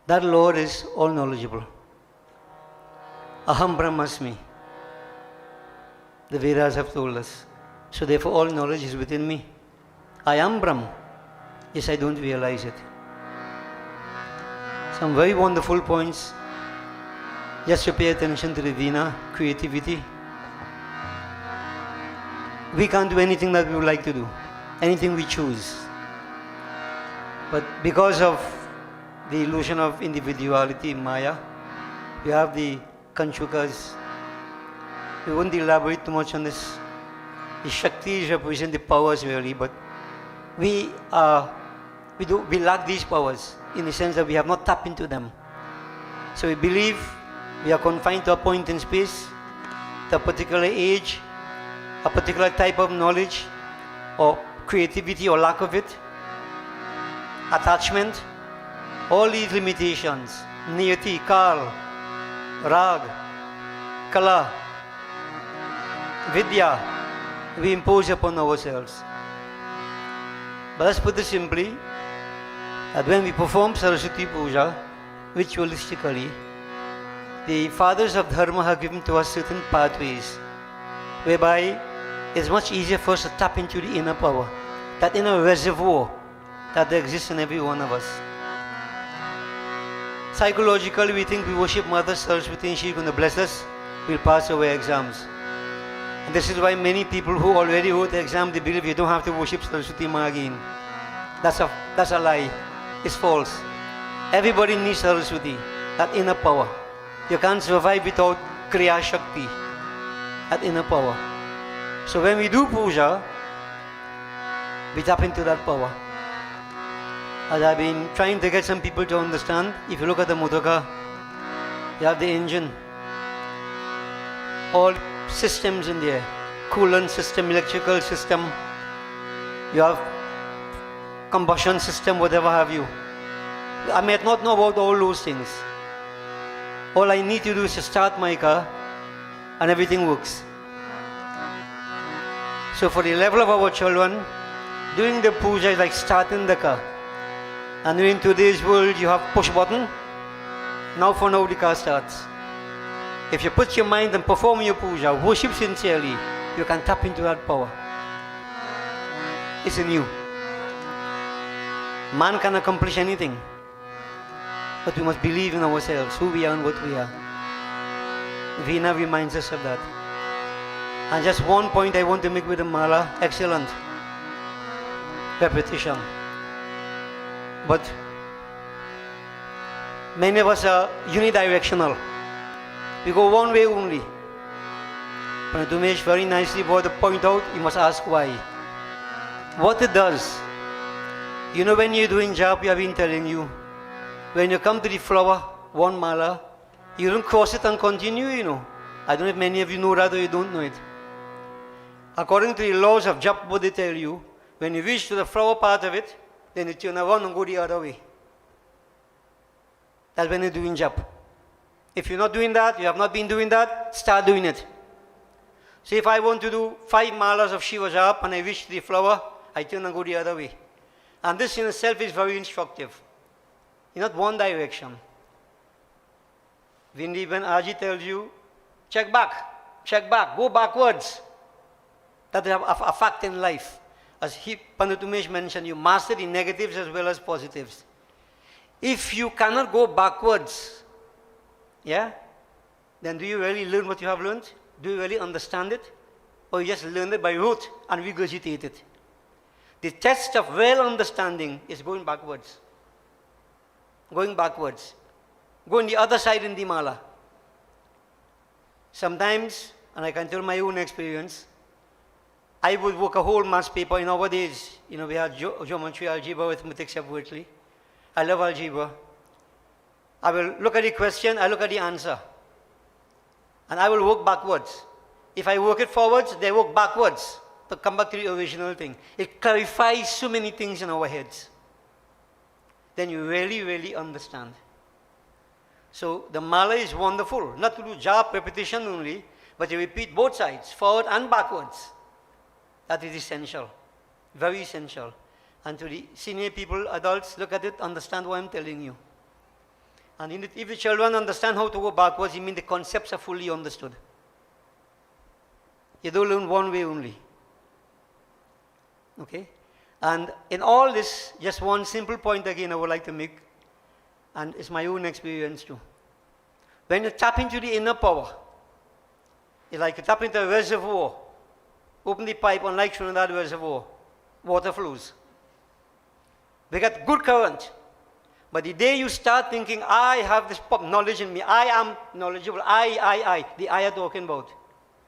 That Lord is all knowledgeable. Aham Brahmasmi. The Vedas have told us. So therefore all knowledge is within me. I am Brahm. Yes, I don't realize it. Some very wonderful points. Just to pay attention to the Veena, creativity. We can't do anything that we would like to do. Anything we choose. But because of the illusion of individuality, Maya, we have the Kanchukas. We won't elaborate too much on this. The Shaktis represent the powers really, but we lack these powers in the sense that we have not tapped into them. So we believe we are confined to a point in space, to a particular age, a particular type of knowledge, or creativity or lack of it, attachment, all these limitations, niyati, kal, rag, kala, vidya, we impose upon ourselves. But let's put it simply, that when we perform Saraswati Puja ritualistically, the fathers of Dharma have given to us certain pathways whereby it's much easier for us to tap into the inner power, that inner reservoir that exists in every one of us. Psychologically, we think we worship Mother Saraswati and she's going to bless us, we'll pass our exams. And this is why many people who already wrote the exam, they believe you don't have to worship Saraswati Ma again. That's a lie. It's false. Everybody needs Saraswati, that inner power. You can't survive without Kriya Shakti, that inner power. So when we do puja, we tap into that power. As I've been trying to get some people to understand, if you look at the Mudaka, you have the engine, all systems in there, coolant system, electrical system, you have combustion system, whatever have you. I may not know about all those things. All I need to do is to start my car and everything works. So for the level of our children, doing the puja is like starting the car. And in today's world, you have push button. Now for now, the car starts. If you put your mind and perform your puja, worship sincerely, you can tap into that power. It's in you. Man can accomplish anything. But we must believe in ourselves, who we are and what we are. Veena reminds us of that. And just one point I want to make with the mala, excellent. Repetition. But many of us are unidirectional. We go one way only. But Umesh very nicely brought the point out, you must ask why. What it does, you know, when you're doing japa, we have been telling you, when you come to the flower, one mala, you don't cross it and continue, you know. I don't know if many of you know that or you don't know it. According to the laws of japa, they tell you, when you reach to the flower part of it, then you turn around and go the other way. That's when you're doing japa. If you're not doing that, you have not been doing that, start doing it. So if I want to do 5 malas of Shiva japa and I reach the flower, I turn and go the other way. And this in itself is very instructive. In not one direction. When Aji tells you, check back, go backwards. That is a fact in life. As Pandit Umesh mentioned, you master the negatives as well as positives. If you cannot go backwards, yeah, then do you really learn what you have learned? Do you really understand it? Or you just learn it by rote and regurgitate it? The test of real understanding is going backwards. Going backwards. go on the other side in the mala. Sometimes, and I can tell my own experience, I would work a whole maths paper. In our days, we had geometry, algebra, arithmetic separately. I love algebra. I will look at the question, I look at the answer. And I will work backwards. If I work it forwards, they work backwards to come back to the original thing. It clarifies so many things in our heads. Then you really, really understand. So the mala is wonderful, not to do jap repetition only, but you repeat both sides, forward and backwards. That is essential, very essential. And to the senior people, adults, look at it, understand what I'm telling you. And if the children understand how to go backwards, it means the concepts are fully understood. You don't learn one way only. Okay? And in all this, just one simple point again I would like to make, and it's my own experience too. When you tap into the inner power, it's like you tap into a reservoir, open the pipe, unlike Trinidad reservoir, water flows. We get good current. But the day you start thinking, I have this knowledge in me, I am knowledgeable, the I are talking about,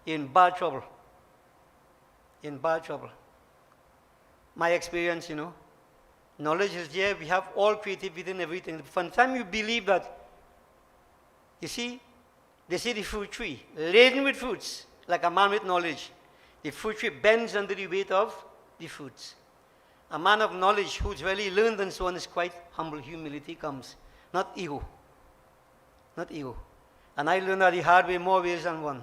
you're in bad trouble. You're in bad trouble. My experience, knowledge is there, we have all creativity and everything. From the time you believe that, you see, they say the fruit tree, laden with fruits, like a man with knowledge. The fruit tree bends under the weight of the fruits. A man of knowledge who's really learned and so on is quite humble. Humility comes, not ego. Not ego. And I learned that the hard way more ways than one.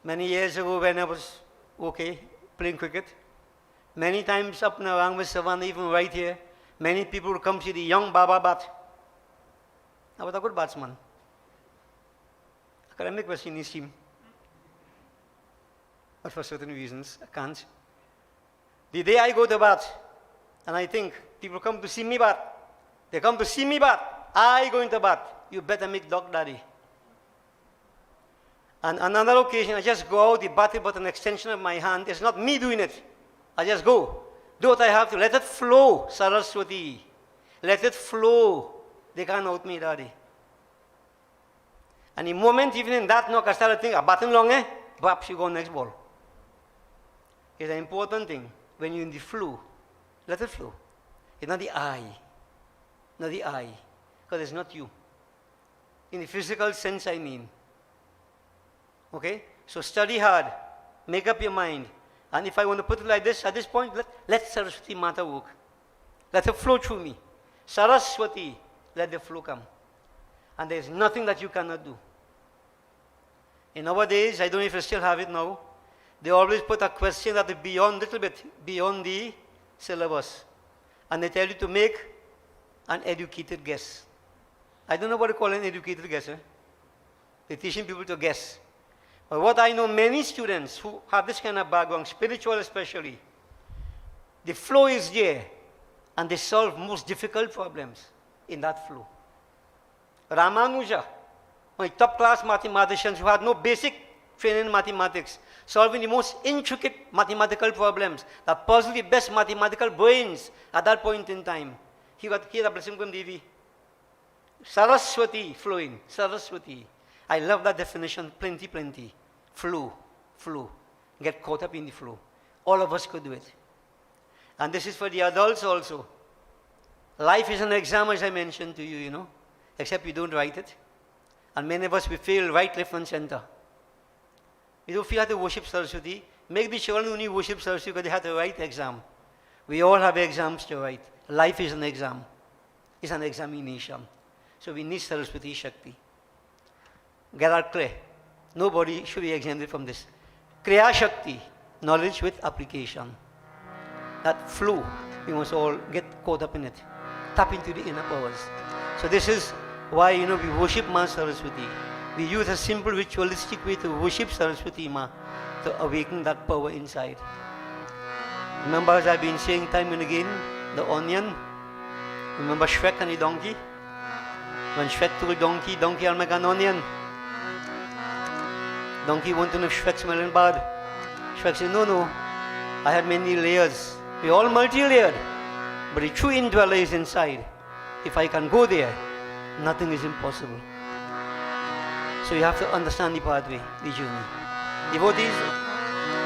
Many years ago when I was playing cricket, many times up and around with Savannah, even right here, many people would come see the young Baba bat. I was a good batsman. Academic was in his team. But for certain reasons, I can't. The day I go to bat, and I think people come to see me bat, they come to see me bat, I go into bat, you better make dog daddy. And another occasion, I just go out, the bat is but an extension of my hand. It's not me doing it. I just go. Do what I have to. Let it flow, Saraswati. Let it flow. They can't out me, daddy. And the moment, even in that knock, I started thinking, batting long, perhaps you go next ball. It's an important thing. When you're in the flow, let it flow. It's not the I. Not the I. Because it's not you. In the physical sense, I mean. Okay? So study hard. Make up your mind. And if I want to put it like this, at this point, let Saraswati Mata work. Let it flow through me. Saraswati, let the flow come. And there's nothing that you cannot do. In our days, I don't know if you still have it now, they always put a question that is beyond, little bit beyond the syllabus. And they tell you to make an educated guess. I don't know what to call an educated guess. They're teaching people to guess. But what I know, many students who have this kind of background, spiritual especially, the flow is there, and they solve most difficult problems in that flow. Ramanuja, my top-class mathematicians who had no basic training in mathematics, solving the most intricate mathematical problems that puzzle the best mathematical brains at that point in time. He got a blessing from Devi. Saraswati flowing, Saraswati. I love that definition, plenty, plenty. Flow, flow. Get caught up in the flow. All of us could do it. And this is for the adults also. Life is an exam, as I mentioned to you, except you don't write it. And many of us, we fail right, left, and center. You don't feel how to worship Saraswati. Make the children only worship Saraswati because they have to write exam. We all have exams to write. Life is an exam. It's an examination. So we need Saraswati Shakti. Get out clear. Nobody should be exempted from this. Kriya Shakti, knowledge with application. That flow, we must all get caught up in it. Tap into the inner powers. So this is why, we worship Ma Saraswati. We use a simple ritualistic way to worship Saraswati Ma to awaken that power inside. Remember, as I've been saying time and again, the onion. Remember Shrek and the donkey? When Shrek told donkey, I'll make an onion. Donkey wanted to know if Shrek smelling bad. Shrek said, no, I have many layers. We're all multi-layered. But the true indweller is inside. If I can go there, nothing is impossible. So you have to understand the pathway, the journey. Devotees,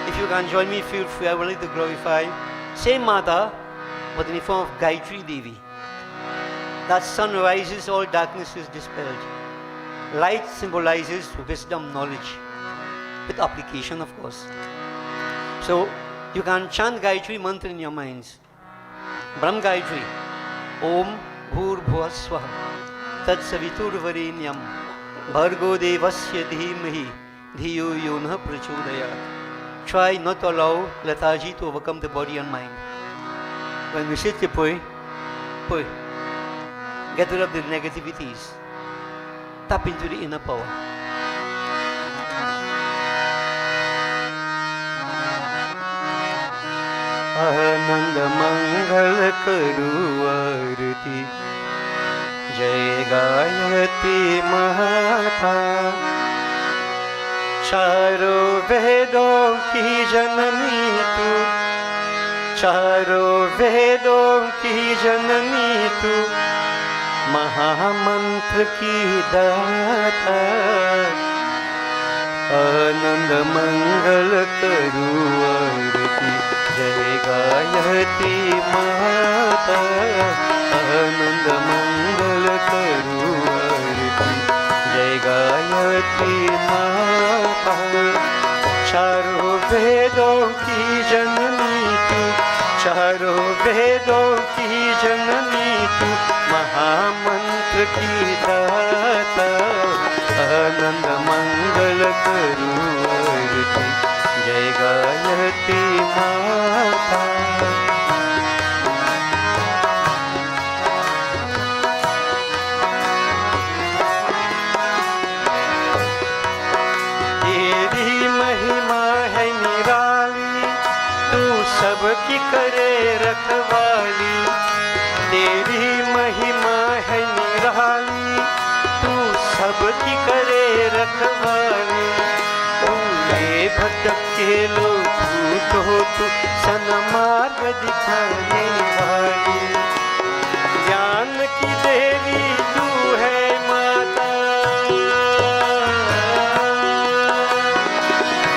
if you can join me, feel free. I would like to glorify same Mata, but in the form of Gayatri Devi. That sun rises, all darkness is dispelled. Light symbolizes wisdom, knowledge, with application, of course. So you can chant Gayatri mantra in your minds. Brahm Gayatri, Om Bhur Bhuva Swaha, Tat Savitur Varenyam, Bhargo Devasya Dhimahi, Dhiyo Yonah Prachodayat. Try not to allow lethargy to overcome the body and mind. When we sit to pray, pray. Get rid of the negativities. Tap into the inner power. आनंद मंगल करू आरती जय गायत्री माता चारों वेदों की जननी तू चारों वेदों की जननी तू महामंत्र की दाता आनंद मंगल करू आरती जय गायत्री माता आनंद मंगल करू आरती जय गायत्री माता चारों वेदों की जननी तू चारों वेदों की जननी तू महामंत्र की दाता आनंद मंगल करू आरती जय गायत्री माता तेरी महिमा है निराली तू सबकी करे रखवाली तेरी महिमा है निराली तू सबकी करे रखवाली भटके लोग तो तू सन्मार्ग दिखाने वाली ज्ञान की देवी तू है माता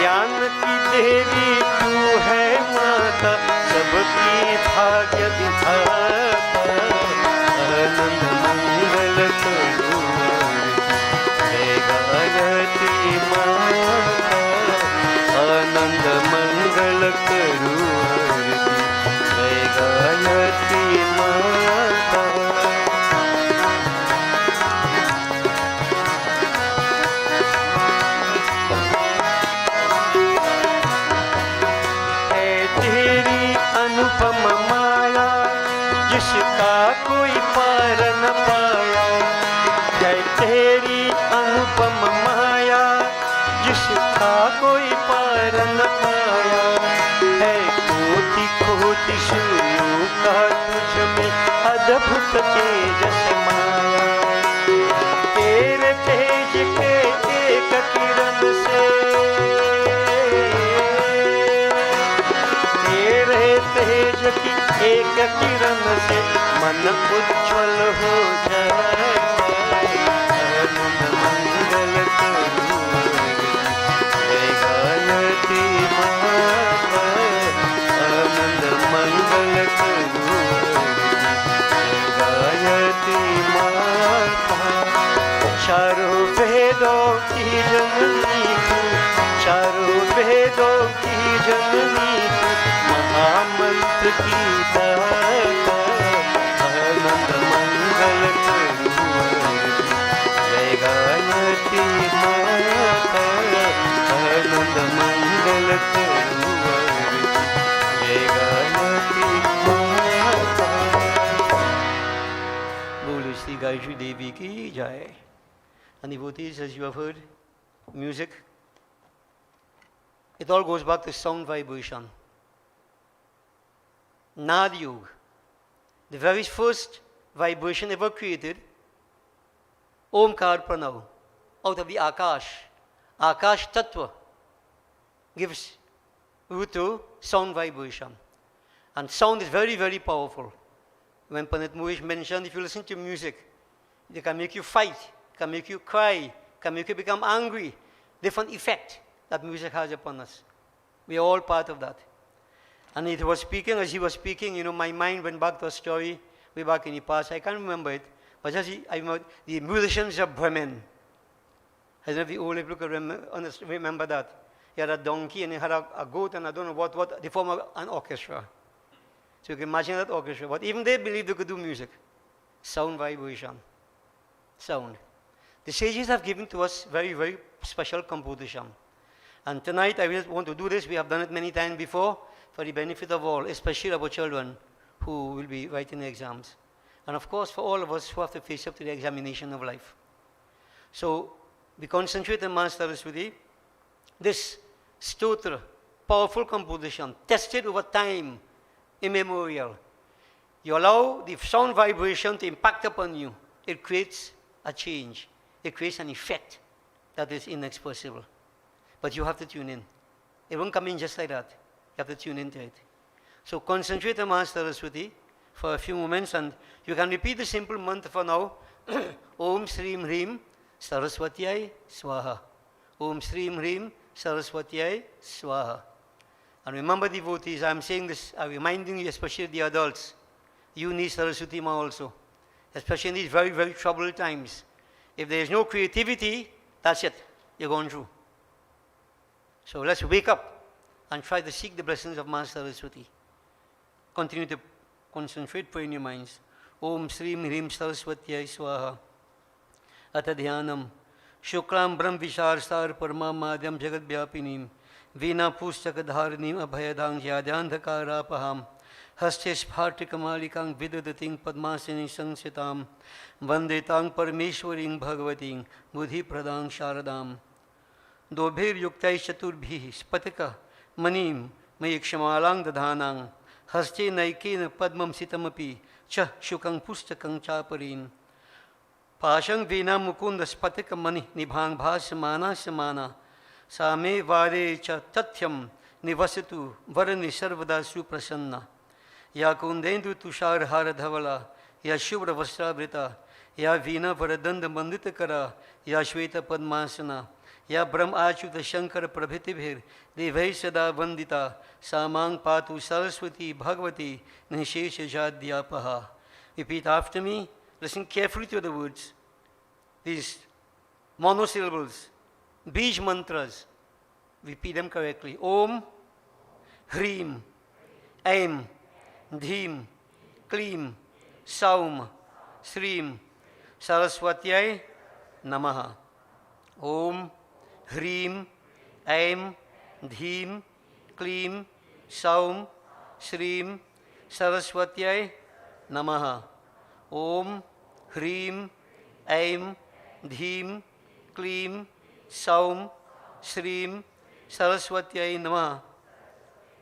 ज्ञान की देवी तू है माता सबकी भाग्य विधाता आनंद मंगल करू जय गायत्री माता आनंद मंगल करू आरती जय गायत्री माता है तेरी अनुपम माया जिसका कोई पार न पाया है तेरी अनुपम माया जिसका कोई पार न पाया है कोटि कोटि सूर्यों का तुझ में अद्भुत तेजस माया तेरे तेज के एक किरण से तेरे तेज की एक किरण से मन उज्ज्वल हो जाए आनंद मंगल करू जय गायत्री माता आनंद मंगल करू जय गायत्री माता चारों वेदों की जननी तू चारों वेदों की जननी तू महामंत्र की दाता आनंद मंगल करू जय गायत्री माता आनंद मंगल करू जय गायत्री माता बोलो श्री गायत्री देवी की जय. And devotees, as you have heard, music, it all goes back to sound vibration. Nad Yuga, the very first vibration ever created, Omkar Pranav, out of the Akash. Akash Tattva gives root to sound vibration. And sound is very, very powerful. When Pandit Mohish mentioned, if you listen to music, They can make you fight, can make you cry, can make you become angry. Different effect that music has upon us. We are all part of that. And it was speaking, as he was speaking, my mind went back to a story way back in the past. I can't remember it. But I remember the musicians of Bremen. I don't know if the old people can remember that. He had a donkey and he had a goat and I don't know what. They formed an orchestra. So you can imagine that orchestra. But even they believed they could do music. Sound vibration. Sound. The sages have given to us very, very special composition. And tonight I just want to do this. We have done it many times before for the benefit of all, especially our children who will be writing the exams. And of course for all of us who have to face up to the examination of life. So we concentrate on Master Saraswati. This stotra, powerful composition, tested over time, immemorial. You allow the sound vibration to impact upon you. It creates a change. It creates an effect that is inexpressible. But you have to tune in. It won't come in just like that. You have to tune into it. So concentrate on Master Saraswati for a few moments and you can repeat the simple mantra for now. Om Shrim Hrim Saraswatyai Swaha. Om Shrim Hrim Saraswatyai Swaha. And remember, devotees, I am saying this, I am reminding you, especially the adults, you need Saraswati Ma also, especially in these very, very troubled times. If there is no creativity, that's it, you're going through. So let's wake up and try to seek the blessings of Master Saraswati. Continue to concentrate, pray in your minds. Om Shrim Hrim Saraswatyai Swaha. Ata Dhyanam. Shuklam Brahm Visharstar Parma Madhyam Jagat Vyapinim. Veena Pustakadharinim Abhayadang Yadhyandhakarapaham. Haste Sphartikamalikang Vidadating Padmasini Sansitam. Vandetang Parameshwaring Bhagavating Buddhi Pradang Sharadam. Dobhir Yuktai Chaturbhi Spatika Manim Mayikshamalang Dadhanang. Haste Naikin Padmam Sitamapi Cha Shukang Pustakang Chaparin. Pashang Vina Mukunda Spatika Mani Nibhang Bhasamana Samana. Same Vare Cha Tatyam Nivasitu Varani Sarvada Suprasanna. Ya Kundendu Tushar Haradhavala. Ya Shubra Vastrabrita. Ya Vina Varadanda Manditakara. Ya Shweta Padmasana. Ya Brahm Achyuta Shankara Prabhitibhir Devai Sada Vandita Samang Patu Saraswati Bhagavati Nishesha Jadhyapaha. Repeat after me. Listen carefully to the words. These monosyllables, Bij mantras. Repeat them correctly. Om, Hrim, Aim, Dhim, Klim, Saum, Shrim, Saraswatyai, Namaha. Om, Hrim, Aim, Dhim, Klim, Saum, Shrim, Saraswatyai, Namaha. Om, Hrim, Aim, Dhim, Klim, Saum, Shrim, Saraswatyai Namaha.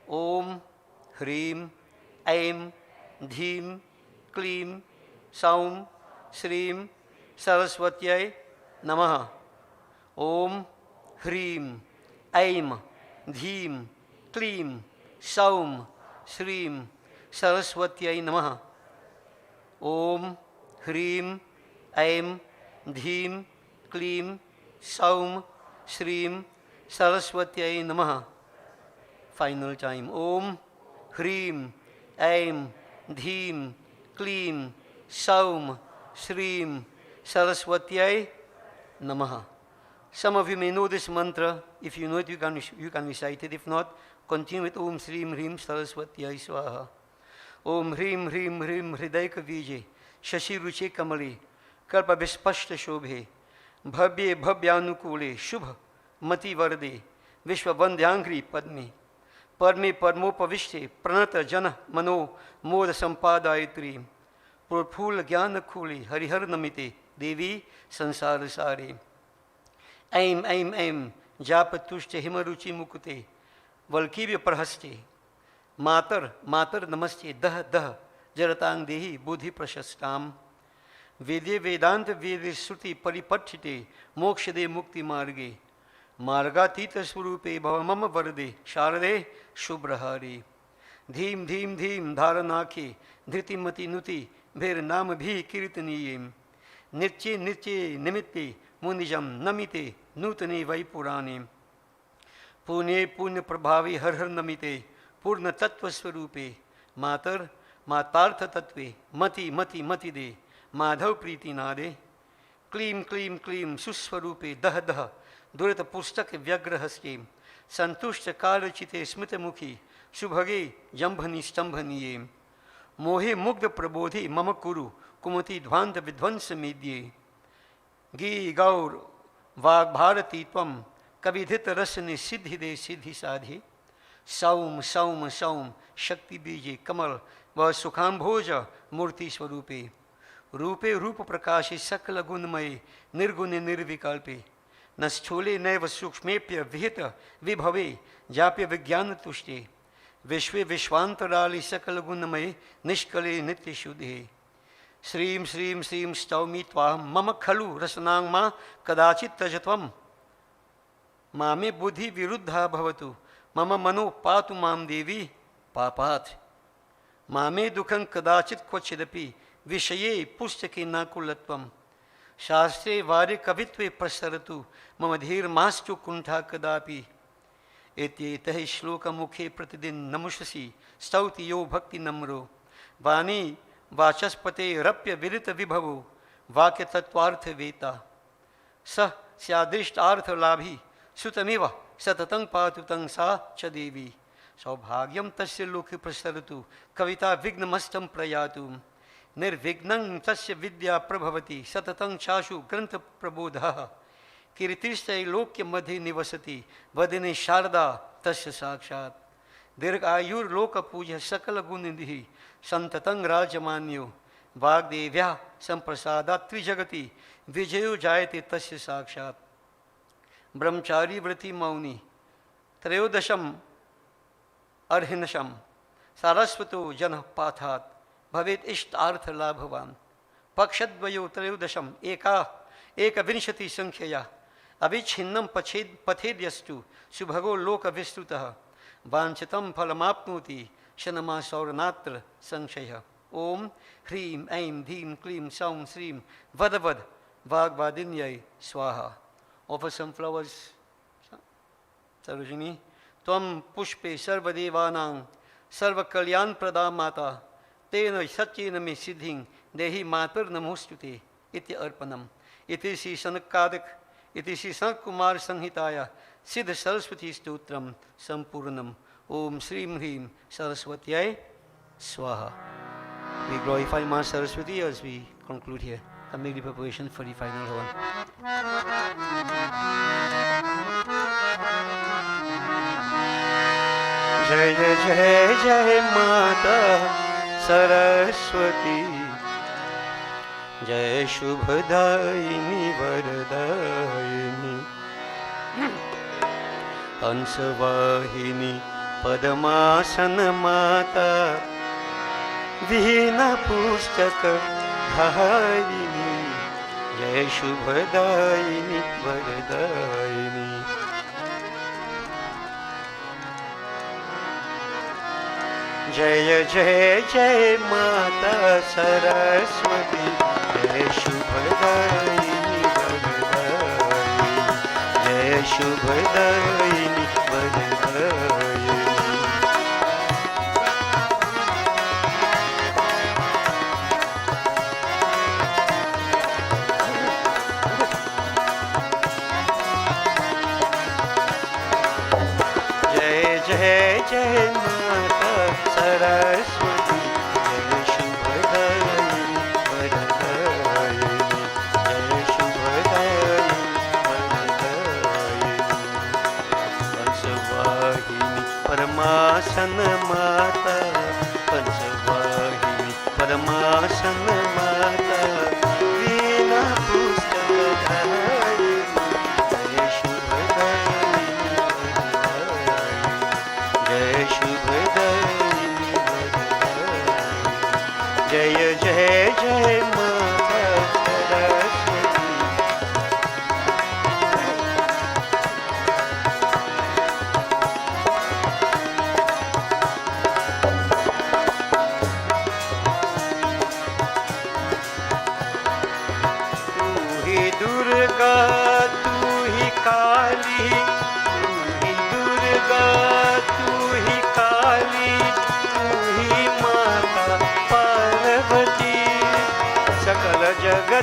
Om, Hrim, Aim, Dhim, Klim, Saum, Shrim, Saraswatyai Namaha. Om, Hrim, Aim, Dhim, Klim, Saum, Shrim, Saraswatyai Namaha. Om, Hrim, Aim, Dhim, Klim, Saum, Shrim, Saraswatyai Namaha. Final time. Om, Hrim, Aim, Dhim, Klim, Saum, Shrim, Saraswatyai Namaha. Some of you may know this mantra. If you know it, you can recite it. If not, continue with Om Shrim Hrim Saraswatyai Swaha. Om Hrim Hrim Hrim Hridayka Vije Shashi Ruche Kamali Kalpa Vispashta Shobhe Bhavye Bhavyανukule Shubha Mati Varde Vishwa Vandhyangri Padme Padme Padmopavishte Pranata Jana Mano Moda Sampadayatri Purphul Gyana Kuli Harihar Namite Devi Sansara Sare Aim Aim Aim Japatushte Himaruchi Mukute Valkivya Prahaste Matar, Matar Namaste, Dah, Dah, Jaratang Dehi, Buddhi Prashastam, Vedye Vedanta Vede Suti Paripatchite, Mokshade Mukti Marge, Marga Tita Swarupe, Bhavamama Varde, Sharade, Shubhrahari, Dhim, Dhim, Dhim, Dharanaki, Dhritimati Nuti, Bher Nam Bhi Kirtaniyim, नित्ये नित्ये निमित्ते मुनिजम नमिते नूतने वै पुराणे पुण्ये पुण्य प्रभावे हर हर नमिते पूर्ण तत्व स्वरूपे मातर मातार्थ तत्वे मति मति मति दे माधव प्रीति नादे क्लीं क्लीं क्लीं सुस्वरूपे दह दह दुरित पुस्तक व्यग्र हस्ते संतुष्ट कालचिते स्मितमुखी सुभगे जंभनी स्तंभनीये मोहे मुग्ध प्रबोधे मम कुरु कुमति ध्वांत विध्वंस मेद्ये गी गौर वाग भारती त्वं कविधित रसने सिद्धि दे सिद्धि साधे सौम सौम सौम शक्ति बीजे कमल व सुखाम्भोज मूर्ति स्वरूपे रूपे रूप प्रकाशे सकल गुणमये निर्गुणे निर्विकल्पे न स्थूले नैव सूक्ष्मेप्य विहित विभवे जाप्य विज्ञान तुष्टे विश्वे विश्वांतराले सकल गुणमये निष्कले नित्य शुद्धे श्रीं श्रीं श्रीं स्तौमि त्वां मम खलु रसनां मा कदाचित् त्यजत्वं मामे बुद्धि विरुद्धा भवतु मम मनो पातु मां देवी पापात् मामे दुःखं कदाचित् क्वचिदपि विषये पुस्तके नाकुलत्वं शास्त्रे वारे कवित्वे प्रसरतु मम धीर्मास्तु कुण्ठा कदापि एत्येतः श्लोकमुखे प्रतिदिन नमुषसि स्तौति यो भक्ति नम्रो वाणी वाचस्पते रप्य विरित विभवो वाक्य तत्वार्थ वेता स स्यादृष्टार्थ लाभी सुतमिव सततं पातु तं सा च देवी सौभाग्यं तस्य लोके प्रसरतु कविता विघ्नमस्तं प्रयातु निर्विघ्नं तस्य विद्या प्रभवति सततं चाशु ग्रंथ प्रबोधः कीर्तिश्चैलोक्य मध्ये निवसति वदने शारदा तस्य साक्षात् दीर्घायुर्लोक पूज्य सकल गुणनिधि संततं राजमान्यो वाग्देव्या संप्रसादात् त्रिजगति विजयो जायते तस्य साक्षात् ब्रह्मचारी व्रति मौनि त्रयोदशम अर्हिनशम सारस्वतो जन पाठात् भवेत् इष्टार्थ लाभवान् पक्षद्वयो त्रयोदशम एकविंशति संख्यया अविच्छिन्नं पथेद्यस्तु सुभगो लोक विस्तृतः वाञ्छितं फलमाप्नोति शनमासौरनात्र संशयः ओम ह्रीं ऐं धीं क्लीं सौं श्रीं वद वद वाग्वादिन्यै स्वाहा. Offer some flowers, Sarojini. Tvam pushpe sarvadevanang sarvakalyan prada mata tena satyena me siddhing dehi matar namostute iti arpanam. Iti si Sanakadak, iti si Sanat Kumar Sanghitaya Siddha Saraswati Stotram Sampurnam. Om Shrim Hrim Saraswatyai Swaha. We glorify Ma Saraswati as we conclude here and make the preparation for the final one. जय जय जय माता सरस्वती जय शुभदायिनी वरदायिनी हंसवाहिनी पद्मासन माता वीणा पुस्तक धारिणी जय शुभदायिनी वरदायिनी जय जय जय माता सरस्वती जय शुभदायिनी वरदायिनी जय शुभदायिनी वरदायिनी जय जय जय माता सरस्वती जय शुभदायिनी वरदायिनी जय शुभदायिनी वरदायिनी हंसवाहिनी परमासन माता हंसवाहिनी परमासन माता वीणा पुस्तक धारिणी जय शुभदायिनी वरदायिनी जय शुभदायिनी वरदायिनी जय जय जय माता सरस्वती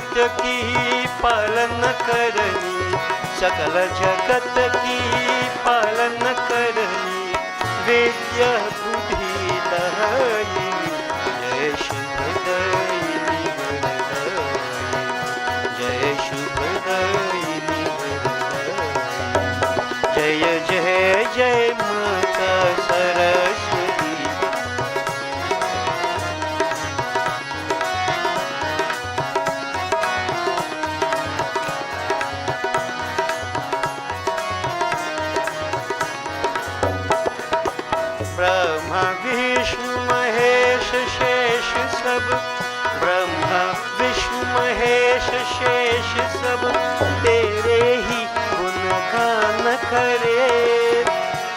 जगत की पालन करनी, सकल जगत की पालन करनी, विद्या बुद्धि दायिनी, जय शुभदायिनी वरदायिनी, जय शुभदायिनी वरदायिनी, जय जय जय माता सरस्वती। ब्रह्मा विष्णु महेश शेष सब, ब्रह्मा विष्णु महेश शेष सब, तेरे ही गुणगान करे।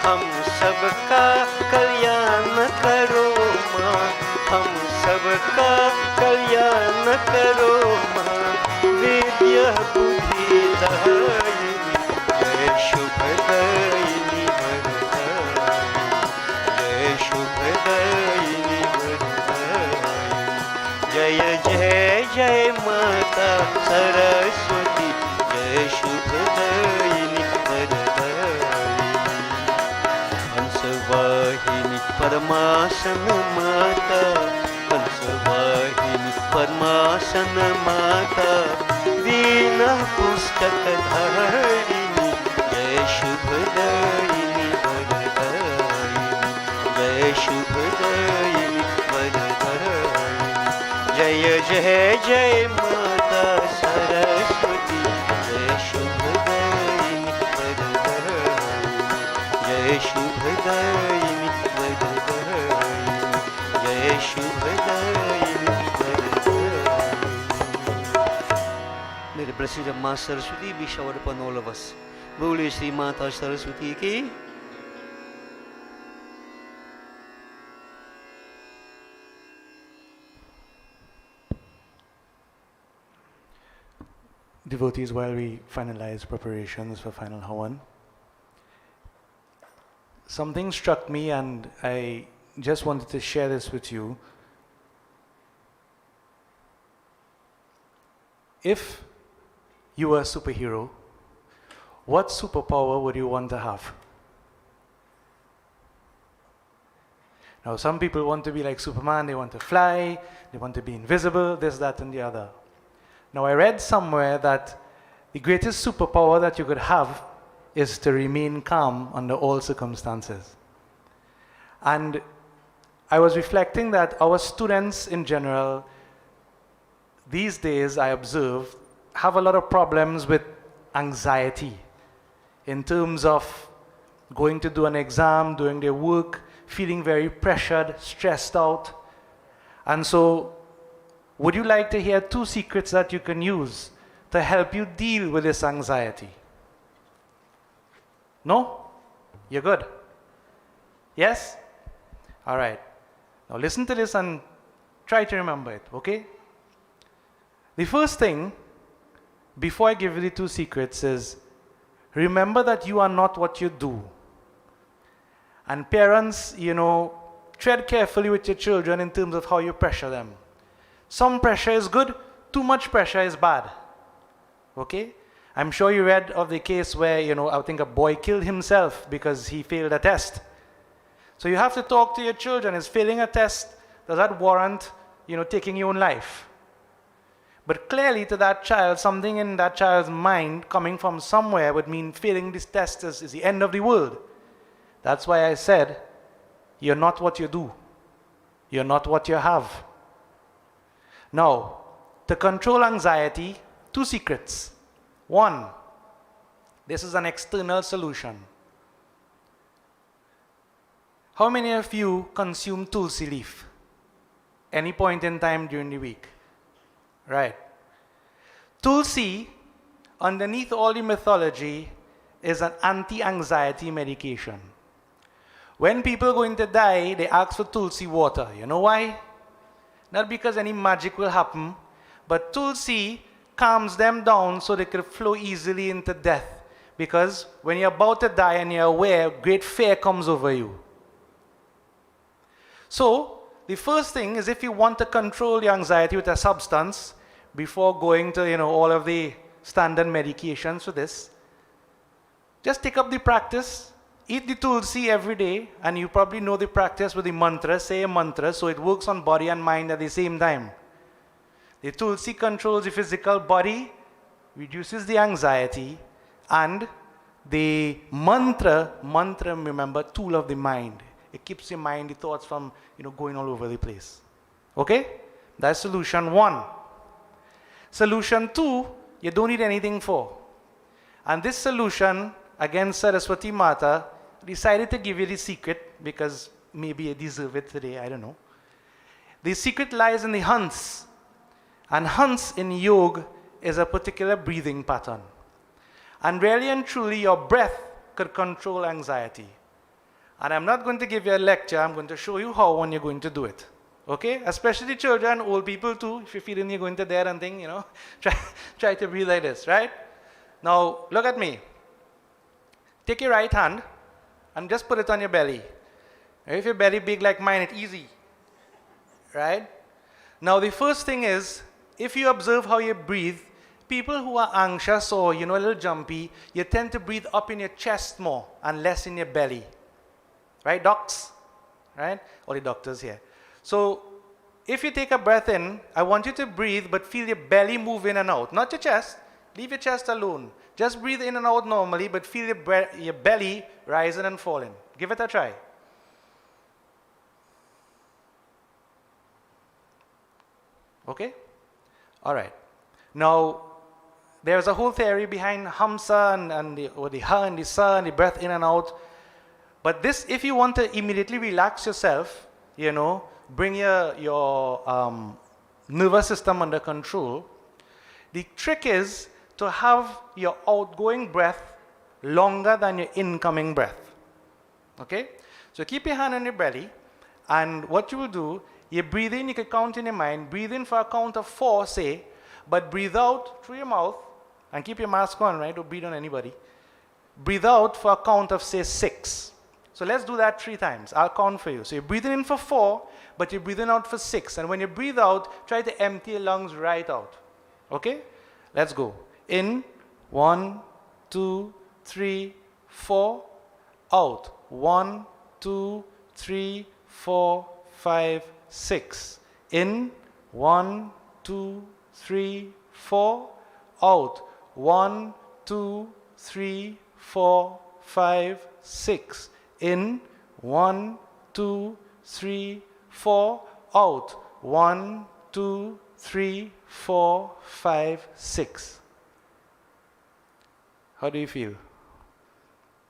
हम सबका कल्याण करो माँ, हम सबका कल्याण करो माँ, विद्या बुद्धि दायिनी, जय शुभदायिनी वरदायिनी, जय शुभदायिनी वरदायिनी, जय जय जय माता सरस्वती, जय शुभदायिनी वरदायिनी, हंसवाहिनी परमासन माता, हंसवाहिनी परमासन माता, वीणा पुस्तक धारिणी, जय शुभदायिनी वरदायिनी, जय शुभदायिनी वरदायिनी, जय जय जय माता सरस्वती, जय शुभदायिनी वरदायिनी, जय शुभदायिनी वरदायिनी, जय शुभदायिनी वरदायिनी। May the blessings of Ma Saraswati be showered upon all of us. Bole Shri Mata Saraswati ki. Devotees, while we finalize preparations for final Havan, something struck me and I just wanted to share this with you. If you were a superhero, what superpower would you want to have? Now, some people want to be like Superman, they want to fly, they want to be invisible, this, that, and the other. Now, I read somewhere that the greatest superpower that you could have is to remain calm under all circumstances. And I was reflecting that our students in general, these days, I observe, have a lot of problems with anxiety in terms of going to do an exam, doing their work, feeling very pressured, stressed out. And so, would you like to hear 2 secrets that you can use to help you deal with this anxiety? No? You're good? Yes? All right. Now listen to this and try to remember it, okay? The first thing, before I give you the 2 secrets, is remember that you are not what you do. And parents, tread carefully with your children in terms of how you pressure them. Some pressure is good, too much pressure is bad. Okay? I'm sure you read of the case where, I think a boy killed himself because he failed a test. So you have to talk to your children. Is failing a test, does that warrant, taking your own life? But clearly to that child, something in that child's mind coming from somewhere would mean failing this test is the end of the world. That's why I said, you're not what you do. You're not what you have. Now, to control anxiety, 2 secrets. 1, this is an external solution. How many of you consume tulsi leaf? Any point in time during the week? Right. Tulsi, underneath all the mythology, is an anti-anxiety medication. When people are going to die, they ask for tulsi water. You know why? Not because any magic will happen, but tulsi calms them down so they could flow easily into death. Because when you're about to die and you're aware, great fear comes over you. So, the first thing is if you want to control your anxiety with a substance, before going to, all of the standard medications for this, just take up the practice. Eat the tulsi every day, and you probably know the practice with the mantra. Say a mantra, so it works on body and mind at the same time. The tulsi controls the physical body, reduces the anxiety, and the mantra, remember, tool of the mind. It keeps your mind, the thoughts from, going all over the place. Okay? That's solution 1. Solution 2, you don't need anything for. And this solution, again, Saraswati Mata decided to give you the secret, because maybe you deserve it today, I don't know. The secret lies in the Hans. And Hans in yoga is a particular breathing pattern. And really and truly, your breath could control anxiety. And I'm not going to give you a lecture, I'm going to show you how when you're going to do it. Okay? Especially children, old people too, if you're feeling you're going to there and thing, try to breathe like this, right? Now, look at me. Take your right hand and just put it on your belly. If your belly big like mine, it's easy. Right? Now, the first thing is, if you observe how you breathe, people who are anxious or, a little jumpy, you tend to breathe up in your chest more and less in your belly. Right, docs? Right? All the doctors here. So, if you take a breath in, I want you to breathe, but feel your belly move in and out. Not your chest. Leave your chest alone. Just breathe in and out normally, but feel your belly rising and falling. Give it a try. Okay? All right. Now, there's a whole theory behind Hamsa and the Ha and the Sa and the breath in and out. But this, if you want to immediately relax yourself, bring your nervous system under control, the trick is to have your outgoing breath longer than your incoming breath. Okay? So keep your hand on your belly, and what you will do, you breathe in, you can count in your mind, breathe in for a count of 4, say, but breathe out through your mouth, and keep your mask on, right? Don't breathe on anybody. Breathe out for a count of, say, 6. So let's do that 3 times. I'll count for you. So you're breathing in for 4, but you're breathing out for 6. And when you breathe out, try to empty your lungs right out. Okay? Let's go. In, 1, 2, 3, 4. Out. 1, 2, 3, 4, 5, 6. In, 1, 2, 3, 4. Out. 1, 2, 3, 4, 5, 6. In, 1, 2, 3, 4. Out. 1, 2, 3, 4, 5, 6. How do you feel?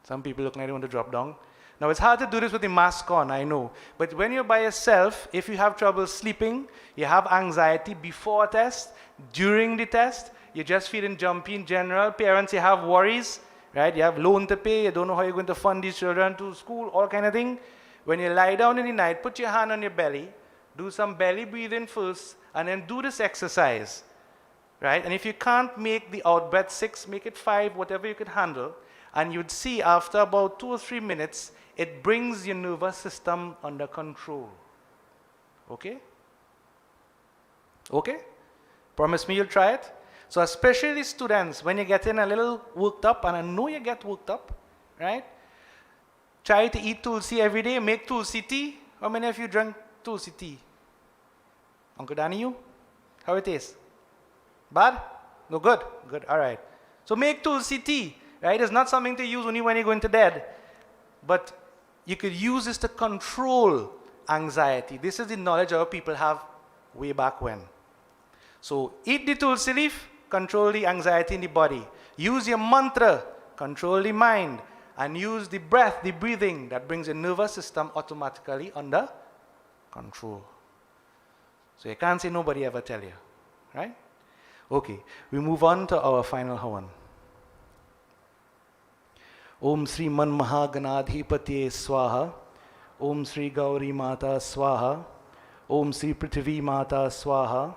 Some people look like they want to drop down. Now, it's hard to do this with the mask on, I know. But when you're by yourself, if you have trouble sleeping, you have anxiety before a test, during the test, you're just feeling jumpy in general, parents, you have worries, right? You have loan to pay, you don't know how you're going to fund these children to school, all kind of thing. When you lie down in the night, put your hand on your belly, do some belly breathing first, and then do this exercise, right? And if you can't make the out breath 6, make it 5, whatever you could handle, and you'd see after about 2 or 3 minutes, it brings your nervous system under control. Okay? Okay? Promise me you'll try it? So especially students, when you're getting a little worked up, and I know you get worked up, right? Try to eat tulsi every day, make tulsi tea. How many of you drink tulsi tea? Uncle Danny, you? How it is? Bad? No, good? Good, all right. So make tulsi tea, right? It's not something to use only when you're going to bed. But you could use this to control anxiety. This is the knowledge our people have way back when. So eat the tulsi leaf, control the anxiety in the body. Use your mantra, control the mind. And use the breath, the breathing, that brings your nervous system automatically under control. So you can't say nobody ever tell you, right? Okay, we move on to our final Havan. Om Sri Man Mahaganadhipatye Swaha. Om Sri Gauri Mata Swaha. Om Sri Prithvi Mata Swaha.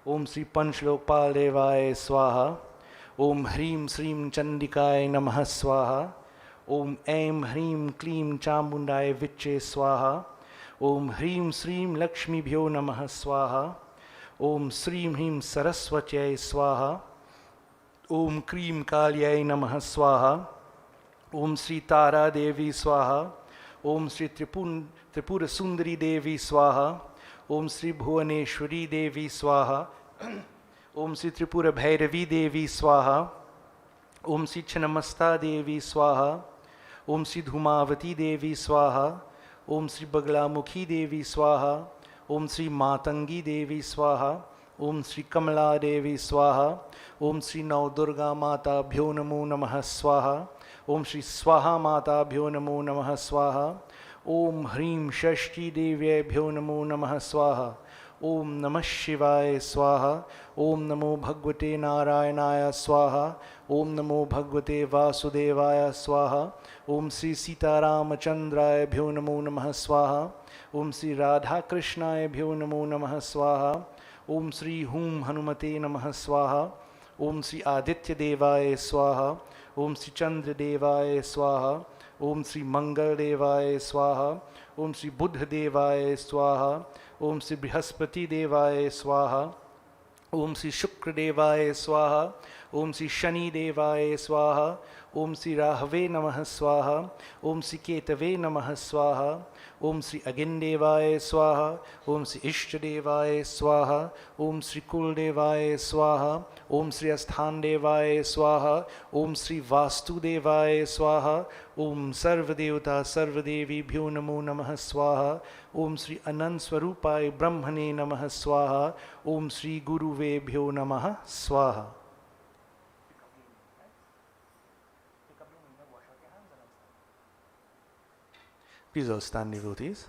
Om Sri Panchlokpal Devaya Swaha. Om Hrim Srim Chandikaya Namaha Swaha. Om Aim Hrim Klim Chamundaya Viche Swaha. Om Hrim Srim Lakshmi Bhyo Namaha Swaha. ओम श्रीं ह्रीं सरस्वत्यै स्वाहा, ओम क्रीं काल्यै नमः स्वाहा, ओम श्री तारा देवी स्वाहा, ओम श्री त्रिपुर सुंदरी देवी स्वाहा, ओम श्री भुवनेश्वरी देवी स्वाहा, ओम श्री त्रिपुर भैरवी देवी स्वाहा, ओम श्री छिन्नमस्ता देवी स्वाहा, ओम श्री धूमावती देवी स्वाहा, ओम श्री बगलामुखी देवी स्वाहा, ओम श्री मातंगी देवी स्वाहा, ओम श्री कमला देवी स्वाहा, ओम श्री नवदुर्गा माताभ्यो नमो नमः स्वाहा, ओम श्री स्वाहा माताभ्यो नमो नमः स्वाहा, ओम ह्रीं षष्ठी देव्येभ्यो नमो नमः स्वाहा, ओम नमः शिवाय स्वाहा, ओम नमो भगवते नारायणाय स्वाहा, ओम नमो भगवते वासुदेवाय स्वाहा, ओम श्री सीतारामचंद्रायभ्यो नमो नमः स्वाहा, ओम श्री राधा कृष्णायभ्यो नमो नमः स्वाहा, ओम श्री हूं हनुमते नमः स्वाहा, ओम श्री आदित्य देवाय स्वाहा, ओम श्री चंद्र देवाय स्वाहा, ओम श्री मंगल देवाय स्वाहा, ओम श्री बुध देवाय स्वाहा, ओम श्री बृहस्पति देवाय स्वाहा, ओम श्री शुक्र देवाय स्वाहा, ओम श्री शनि देवाय स्वाहा, ओम श्री राहवे नमः स्वाहा, ओम श्री केतवे नमः स्वाहा, ओम श्री अगिनदेवाय स्वाहा, ओम श्री इष्टदेवाय स्वाहा, ओम श्री कुलदेवाय स्वाहा, ओम श्री अस्थानदेवाय स्वाहा, ओम श्री वास्तुदेवाय स्वाहा, ओम सर्वदेवता सर्वदेवीभ्यो नमो नमः स्वाहा, ओम श्री अनंत स्वरूपाय ब्रह्मणे नमः स्वाहा, ओम श्री गुरुवेभ्यो नमः स्वाहा. Please all stand, devotees.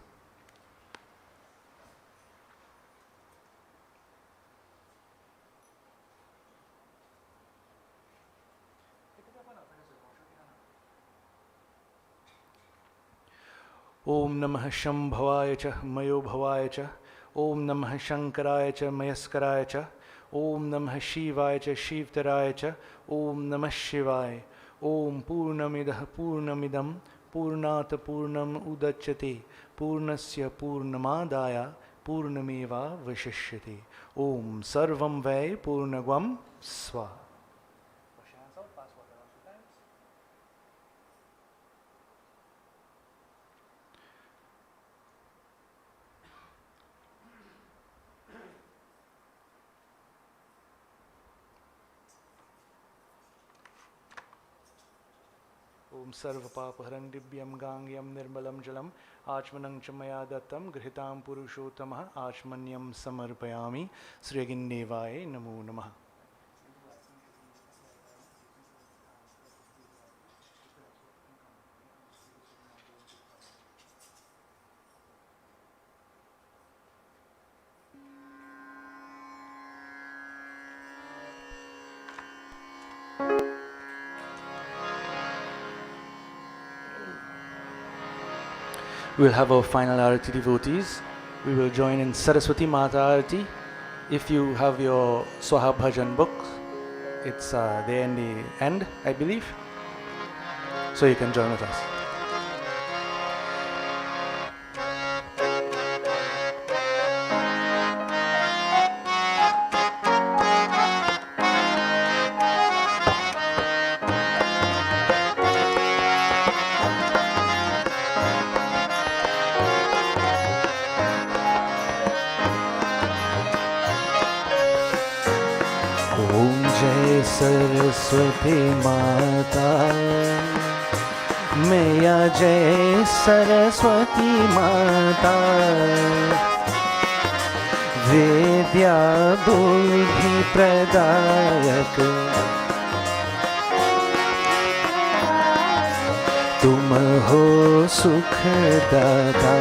ओम नमः शंभवाय च मयो भवाय च, ओम नमः शंकराय च मयस्कराय च, ओम नमः शिवाय च शिवतराय च, ओम नमः शिवाय. ओम पूर्णमिदः पूर्णमिदं पूर्णात् पूर्णम् उदच्यते पूर्णस्य पूर्णमादाय पूर्णमेवावशिष्यते. ओम सर्वं वै पूर्णगं स्वाहा. ओम सर्वपापहरं दिव्यं गांग्यं निर्मलं जलम आचमनं च मया दत्तं गृहीतां पुरुषोत्तमः आचमन्यं समर्पयामि. श्री अग्निदेवाय नमो नमः. We'll have our final Arati, devotees. We will join in Saraswati Mata Arati. If you have your Swaha Bhajan book, it's there in the end, I believe. So you can join with us. Saraswati माता मैया जय सरस्वती माता, वेद्या बुद्धि प्रदायक तुम हो सुखदाता.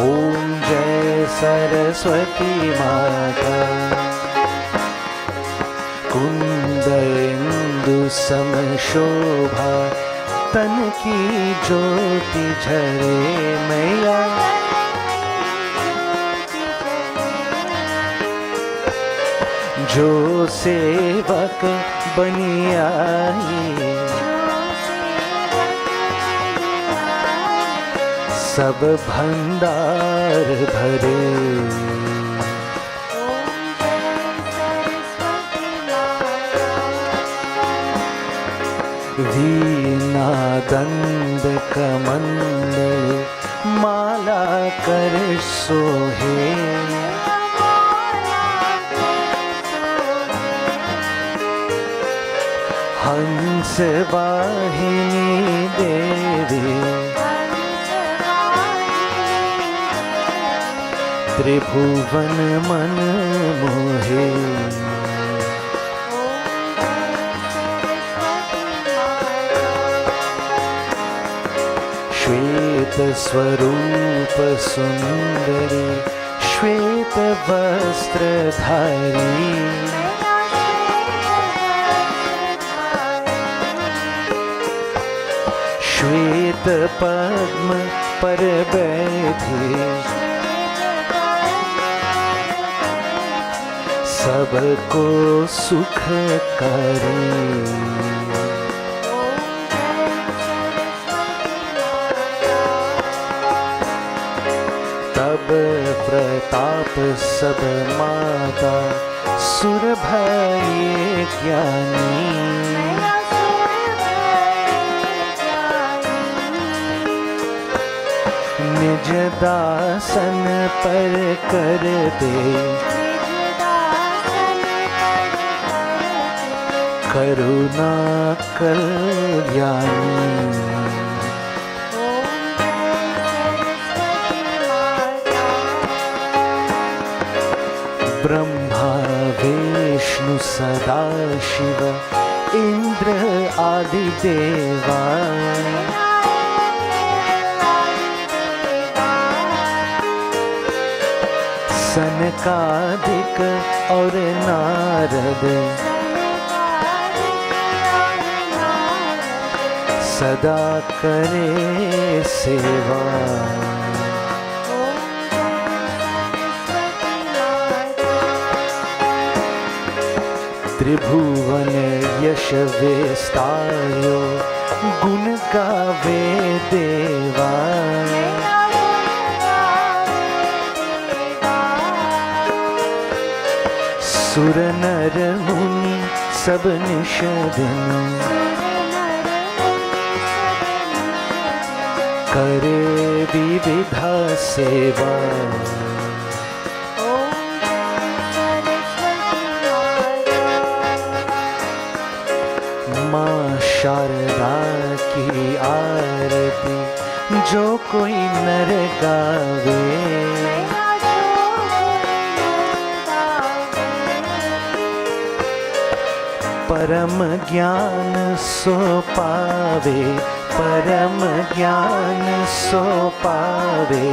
ओम जय सरस्वती माता. कुंदेन्दु समशोभा तन की ज्योति झरे मैया, जो सेवक बनी आई सब भंडार भरे. वीणा दंड कमंडल माला कर सोहे। हंस वाहिनी देवी त्रिभुवन मन मोहे। श्वेत स्वरूप सुंदरी श्वेत वस्त्रधारी। श्वेत पद्म पर बैठी सबको सुख करी। तब प्रताप सब माता सुर भये ज्ञानी। निज दासन पर कर दे करुणा कल्याणी। ब्रह्मा विष्णु सदा शिव इंद्र आदि देवा। सनकादिक और नारद सदा करे सेवा। त्रिभुवन यश विस्तारो गुण गावे देवा। सुर नर मुनि सब निश दिन करे विविधा सेवा। माँ शारदा की आरती जो कोई नर गावे। परम ज्ञान सो पावे परम ज्ञान सो पावे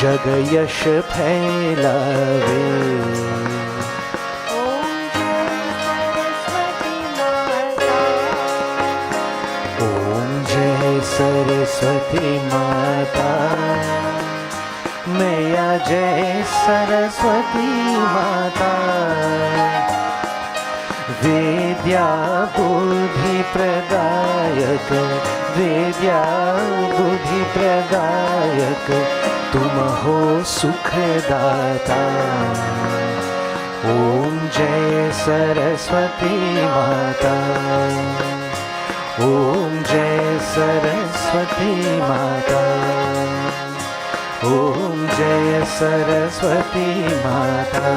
जग यश फैलावे। ओम जय सरस्वती माता मैया जय सरस्वती माता। विद्या बुद्धि प्रदायक विद्या बुद्धि प्रदायक तुम हो सुखदाता। ओम जय सरस्वती माता। ओम जय सरस्वती माता। ओम जय सरस्वती माता।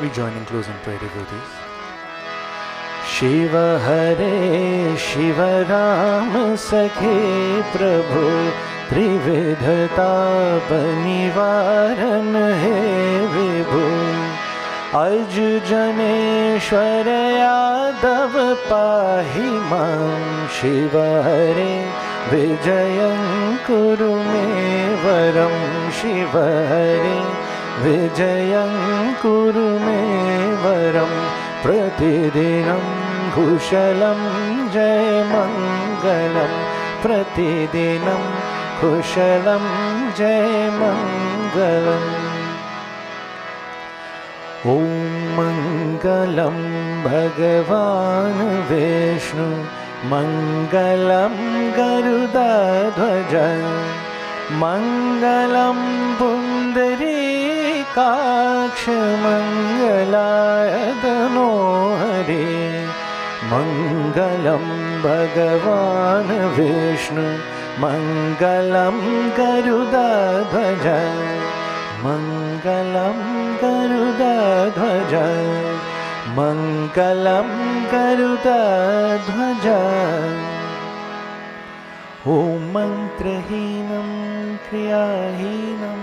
We join in close and pray, devotees. Shiv हरे शिव राम सखे प्रभु त्रिविधताप निवारण हे विभु। अज जनेश्वर यादव पाहि मां शिव हरे विजयं कुरु मे वरं शिव हरे विजयं कुरु मे वरं प्रतिदिनं कुशलं जय मङ्गलं प्रतिदिनं कुशलं जय मङ्गलम् ॐ मङ्गलं भगवान् विष्णु मङ्गलं गरुडध्वज मङ्गलं पुण्डरीकाक्ष मङ्गलाय तनो हरे मङ्गलं भगवान् विष्णु मङ्गलं गरुडध्वज मङ्गलं गरुडध्वज मङ्गलं गरुडध्वज ॐ मन्त्रहीनं क्रियाहीनं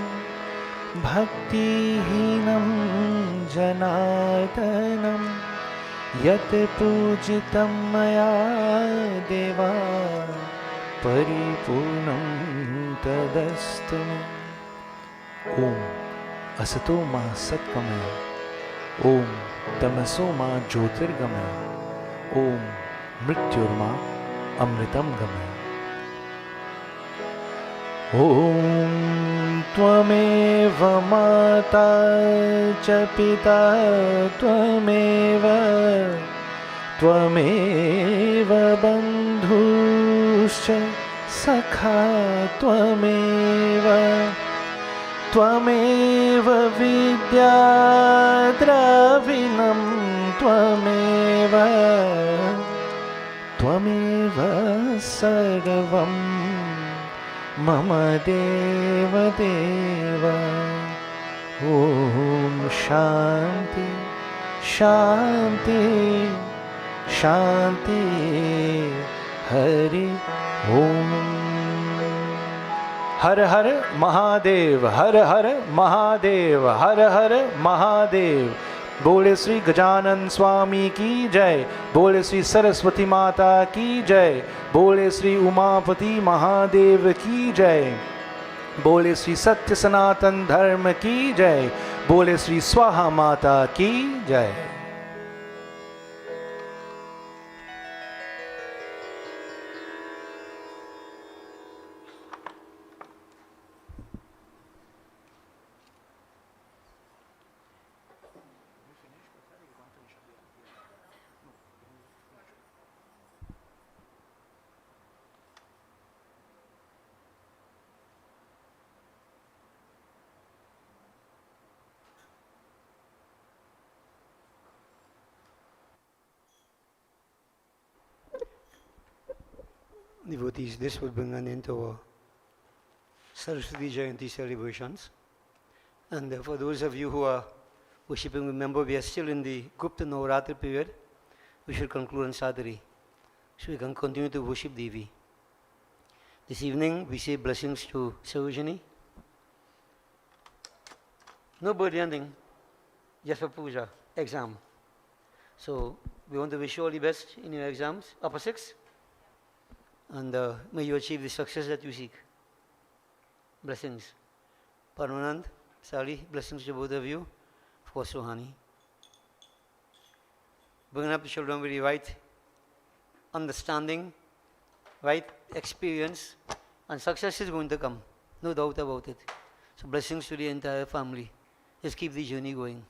भक्तिहीनं जनार्दनं यत् पूजितं मया देवा परिपूर्णं तदस्तु मे ॐ असतो मा सत्कमय ॐ तमसो मा ज्योतिर्गमय ॐ मृत्युर्मा अमृतं गमय ॐ त्वमेव माता च पिता त्वमेव बन्धुश्च सखा त्वमेव विद्या द्रविणं त्वमेव सर्वं मम देवदेव ॐ शान्ति शान्ति शान्ति हरि ओम हर हर महादेव हर हर महादेव हर हर महादेव बोले श्री गजानन स्वामी की जय बोले श्री सरस्वती माता की जय बोले श्री उमापति महादेव की जय बोले श्री सत्य सनातन धर्म की जय बोले श्री स्वाहा माता की जय Devotees, this will bring an end to our Saraswati Jayanti celebrations. And for those of you who are worshipping, remember we are still in the Gupta Navaratri period. We should conclude on Saturday, so we can continue to worship Devi. This evening we say blessings to Sarojini. No birthday ending, just for puja, exam. So we want to wish you all the best in your exams, upper six. And may you achieve the success that you seek. Blessings. Paramanand, Sally, blessings to both of you. For Suhani. Bringing up the children with the right understanding, right experience, and success is going to come. No doubt about it. So blessings to the entire family. Just keep the journey going.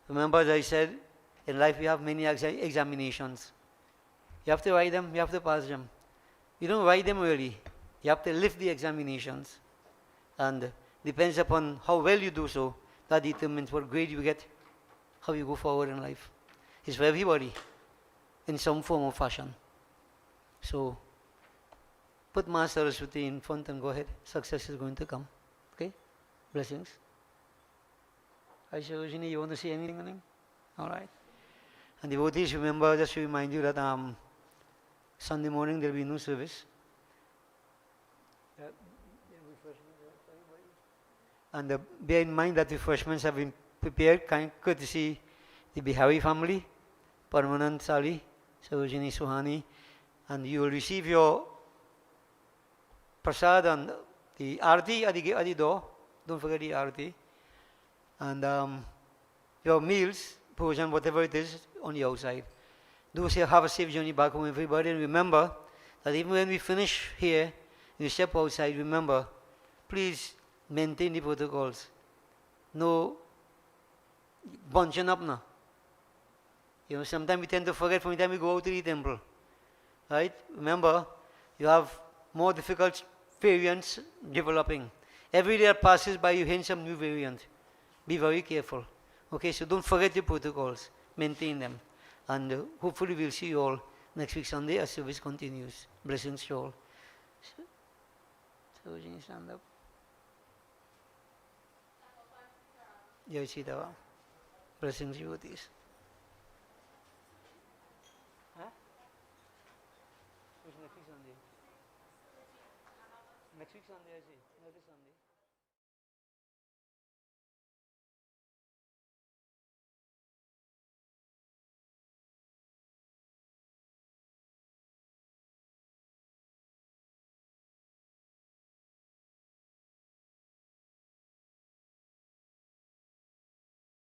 Remember, as I said, in life we have many examinations. You have to write them, you have to pass them. You don't write them early. You have to live the examinations. And depends upon how well you do so, that determines what grade you get, how you go forward in life. It's for everybody in some form or fashion. So put Ma Saraswati in front and go ahead. Success is going to come. Okay? Blessings. Hi Sarojini, you want to say anything? All right. And devotees, remember, just to remind you that Sunday morning there will be no service. And bear in mind that refreshments have been prepared, courtesy the Bihari family, Paramanand, Sali, Sarojini, Suhani, and you will receive your prasad and the arti at the door. Don't forget the arti. And your meals, bhojan, whatever it is, on the outside. Do say have a safe journey back home, everybody, and remember that even when we finish here, you step outside, remember, please maintain the protocols. No bunching up now. You know, sometimes we tend to forget from the time we go out to the temple. Right? Remember, you have more difficult variants developing. Every day that passes by, you hear some new variant. Be very careful. Okay, so don't forget the protocols. Maintain them. And hopefully we'll see you all next week Sunday as service continues. Blessings to all. So, Jenny, stand up. Jai Sitaram. Blessings, devotees. Huh? Which next week Sunday? Next week Sunday, I see. Not this Sunday.